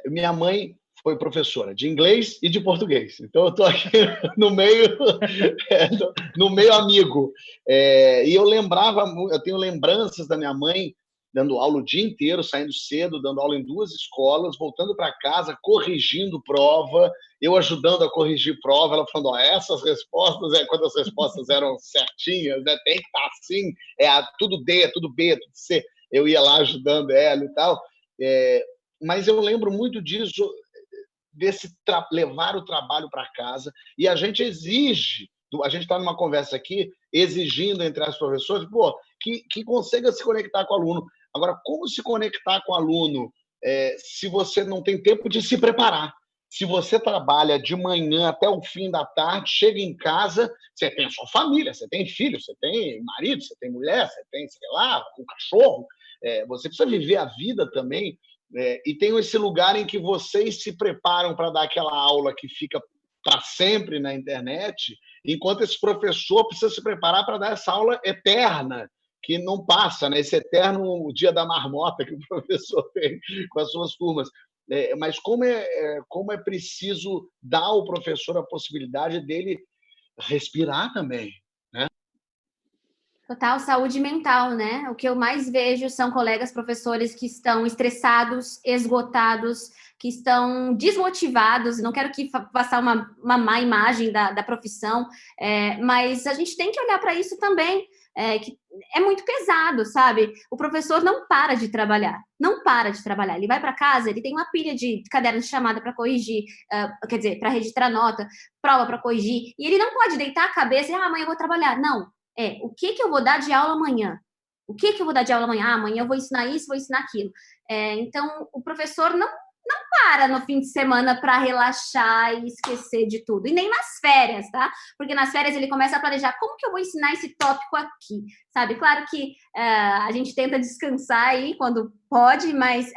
Minha mãe foi professora de inglês e de português. Então, eu estou aqui no meio amigo. E eu tenho lembranças da minha mãe dando aula o dia inteiro, saindo cedo, dando aula em 2 escolas, voltando para casa, corrigindo prova, eu ajudando a corrigir prova, ela falando, essas respostas, quando as respostas eram certinhas, né, tem que estar assim, tudo D, tudo B, tudo C. Eu ia lá ajudando ela e tal. Mas eu lembro muito disso, levar o trabalho para casa, e a gente exige, a gente está numa conversa aqui, exigindo entre as professores, que consiga se conectar com o aluno. Agora, como se conectar com o aluno se você não tem tempo de se preparar? Se você trabalha de manhã até o fim da tarde, chega em casa, você tem a sua família, você tem filho, você tem marido, você tem mulher, você tem, sei lá, um cachorro, você precisa viver a vida também. E tem esse lugar em que vocês se preparam para dar aquela aula que fica para sempre na internet, enquanto esse professor precisa se preparar para dar essa aula eterna, que não passa, né? Esse eterno dia da marmota que o professor tem com as suas turmas. Mas como é preciso dar ao professor a possibilidade dele respirar também, né? Total, saúde mental, né? O que eu mais vejo são colegas professores que estão estressados, esgotados, que estão desmotivados. Não quero que passar uma má imagem da profissão, mas a gente tem que olhar para isso também, que é muito pesado, sabe? O professor não para de trabalhar, não para de trabalhar. Ele vai para casa, ele tem uma pilha de caderno de chamada para corrigir, quer dizer, para registrar nota, prova para corrigir, e ele não pode deitar a cabeça e, amanhã eu vou trabalhar. Não. O que eu vou dar de aula amanhã? O que eu vou dar de aula amanhã? Amanhã eu vou ensinar isso, vou ensinar aquilo. Então, o professor não para no fim de semana para relaxar e esquecer de tudo. E nem nas férias, tá? Porque nas férias ele começa a planejar como que eu vou ensinar esse tópico aqui, sabe? Claro que a gente tenta descansar aí quando pode, mas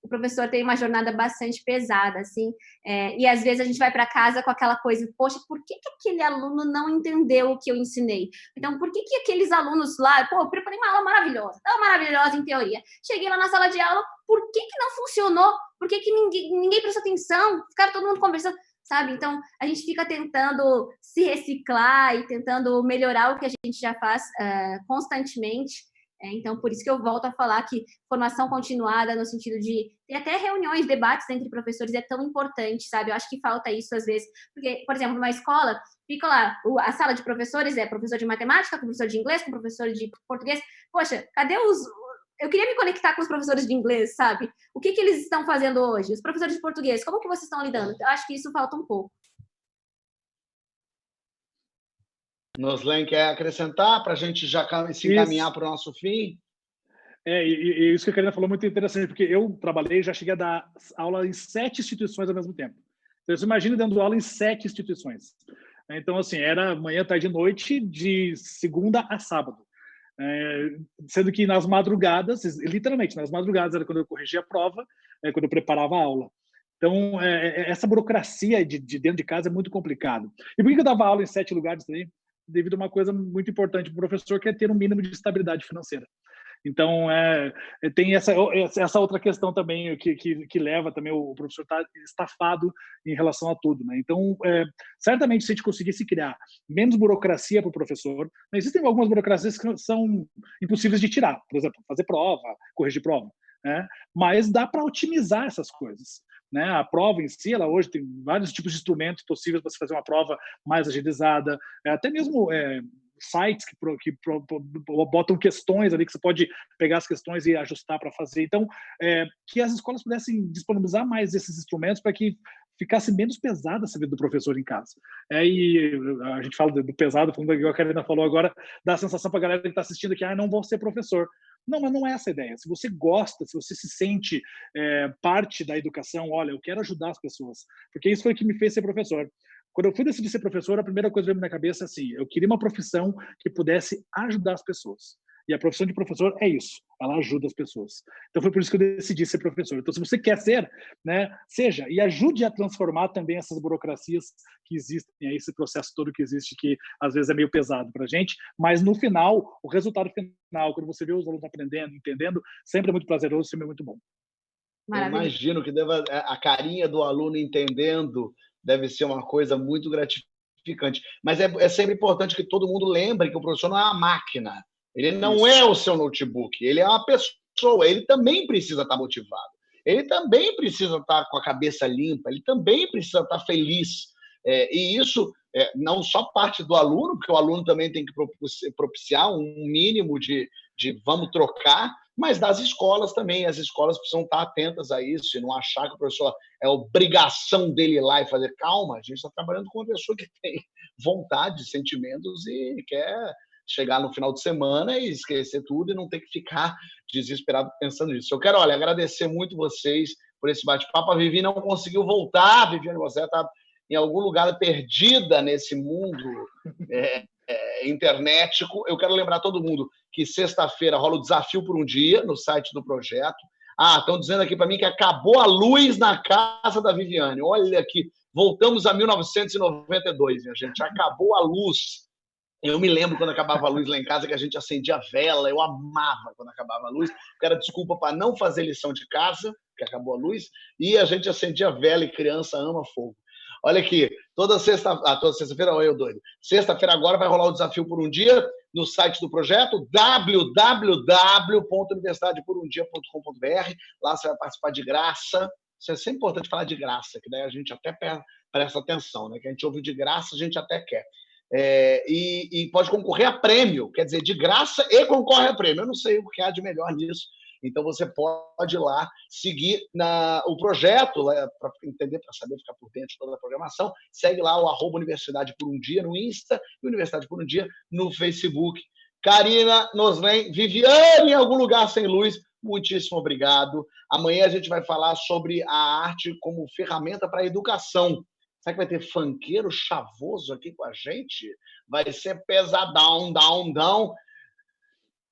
o professor tem uma jornada bastante pesada, assim, e às vezes a gente vai para casa com aquela coisa, poxa, por que aquele aluno não entendeu o que eu ensinei? Então, por que aqueles alunos lá, eu preparei uma aula maravilhosa, tão maravilhosa em teoria, cheguei lá na sala de aula, por que não funcionou? Por que ninguém prestou atenção? Ficaram todo mundo conversando. sabe? Então, a gente fica tentando se reciclar e tentando melhorar o que a gente já faz constantemente. Então, por isso que eu volto a falar que formação continuada, no sentido de ter até reuniões, debates entre professores, é tão importante, sabe? Eu acho que falta isso às vezes, porque, por exemplo, numa escola, fica lá, a sala de professores é professor de matemática, com professor de inglês, com professor de português. Poxa, cadê eu queria me conectar com os professores de inglês, sabe? O que eles estão fazendo hoje? Os professores de português, como que vocês estão lidando? Eu acho que isso falta um pouco. Noslen quer acrescentar para a gente já se encaminhar para o nosso fim? E isso que a Karina falou é muito interessante, porque eu trabalhei, já cheguei a dar aula em 7 instituições ao mesmo tempo. Então, você imagina dando aula em 7 instituições. Então, assim, era manhã, tarde e noite, de segunda a sábado. Sendo que nas madrugadas, literalmente, nas madrugadas era quando eu corrigia a prova, quando eu preparava a aula. Então, essa burocracia de dentro de casa é muito complicado. E por que eu dava aula em 7 lugares também? Devido a uma coisa muito importante para o professor, que é ter um mínimo de estabilidade financeira. Então, tem essa outra questão também que leva também o professor estar estafado em relação a tudo, né? Então, certamente, se a gente conseguisse criar menos burocracia para o professor, existem algumas burocracias que são impossíveis de tirar, por exemplo, fazer prova, corrigir prova, né? Mas dá para otimizar essas coisas, né? A prova em si, ela hoje tem vários tipos de instrumentos possíveis para se fazer uma prova mais agilizada, até mesmo sites que botam questões ali, que você pode pegar as questões e ajustar para fazer. Então, que as escolas pudessem disponibilizar mais esses instrumentos para que ficasse menos pesada essa vida do professor em casa. E a gente fala do pesado, como a Karina falou agora, dá a sensação para a galera que está assistindo que não vou ser professor. Não, mas não é essa a ideia. Se você gosta, se você se sente parte da educação, olha, eu quero ajudar as pessoas. Porque isso foi o que me fez ser professor. Quando eu fui decidir ser professor, a primeira coisa que veio na minha cabeça é assim, eu queria uma profissão que pudesse ajudar as pessoas. E a profissão de professor é isso, ela ajuda as pessoas. Então foi por isso que eu decidi ser professor. Então se você quer ser, né, seja, e ajude a transformar também essas burocracias que existem, esse processo todo que existe, que às vezes é meio pesado para a gente, mas no final, o resultado final, quando você vê os alunos aprendendo, entendendo, sempre é muito prazeroso, sempre é muito bom. Eu imagino que a carinha do aluno entendendo deve ser uma coisa muito gratificante. Mas é sempre importante que todo mundo lembre que o professor não é uma máquina. Ele não é o seu notebook. Ele é uma pessoa. Ele também precisa estar motivado. Ele também precisa estar com a cabeça limpa. Ele também precisa estar feliz. E isso não só parte do aluno, porque o aluno também tem que propiciar um mínimo de vamos trocar, mas das escolas também. As escolas precisam estar atentas a isso e não achar que o professor é obrigação dele ir lá e fazer. Calma, a gente está trabalhando com uma pessoa que tem vontade, sentimentos e quer chegar no final de semana e esquecer tudo e não ter que ficar desesperado pensando nisso. Eu quero, agradecer muito vocês por esse bate-papo. A Vivi não conseguiu voltar. Viviane, você está em algum lugar perdida nesse mundo internetico. Eu quero lembrar todo mundo que sexta-feira rola o Desafio por um Dia no site do projeto. Estão dizendo aqui para mim que acabou a luz na casa da Viviane. Olha aqui, voltamos a 1992, minha gente. Acabou a luz. Eu me lembro quando acabava a luz lá em casa, que a gente acendia a vela. Eu amava quando acabava a luz. Quero desculpa para não fazer lição de casa, que acabou a luz, e a gente acendia a vela e criança ama fogo. Olha aqui, toda sexta-feira, olha eu doido. Sexta-feira agora vai rolar o Desafio por um Dia no site do projeto, www.universidadeporumdia.com.br. Lá você vai participar de graça. Isso é sempre importante falar de graça, que daí a gente até presta atenção, né? Que a gente ouve de graça, a gente até quer. E pode concorrer a prêmio, quer dizer, de graça e concorre a prêmio. Eu não sei o que há de melhor nisso. Então, você pode ir lá seguir o projeto, para entender, para saber, ficar por dentro de toda a programação. Segue lá o @Universidade por um Dia no Insta e Universidade por um Dia no Facebook. Karina, Noslen, Viviane, em algum lugar sem luz, muitíssimo obrigado. Amanhã a gente vai falar sobre a arte como ferramenta para a educação. Será que vai ter funkeiro chavoso aqui com a gente? Vai ser pesadão, down.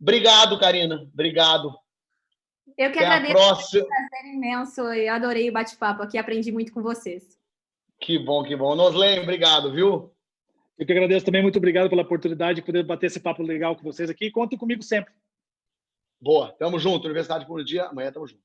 Obrigado, Karina. Obrigado. Eu que agradeço. Foi um prazer imenso. Eu adorei o bate-papo aqui. Aprendi muito com vocês. Que bom. Noslen, obrigado, viu? Eu que agradeço também. Muito obrigado pela oportunidade de poder bater esse papo legal com vocês aqui. Contem comigo sempre. Boa. Tamo junto. Universidade por um Dia. Amanhã tamo junto.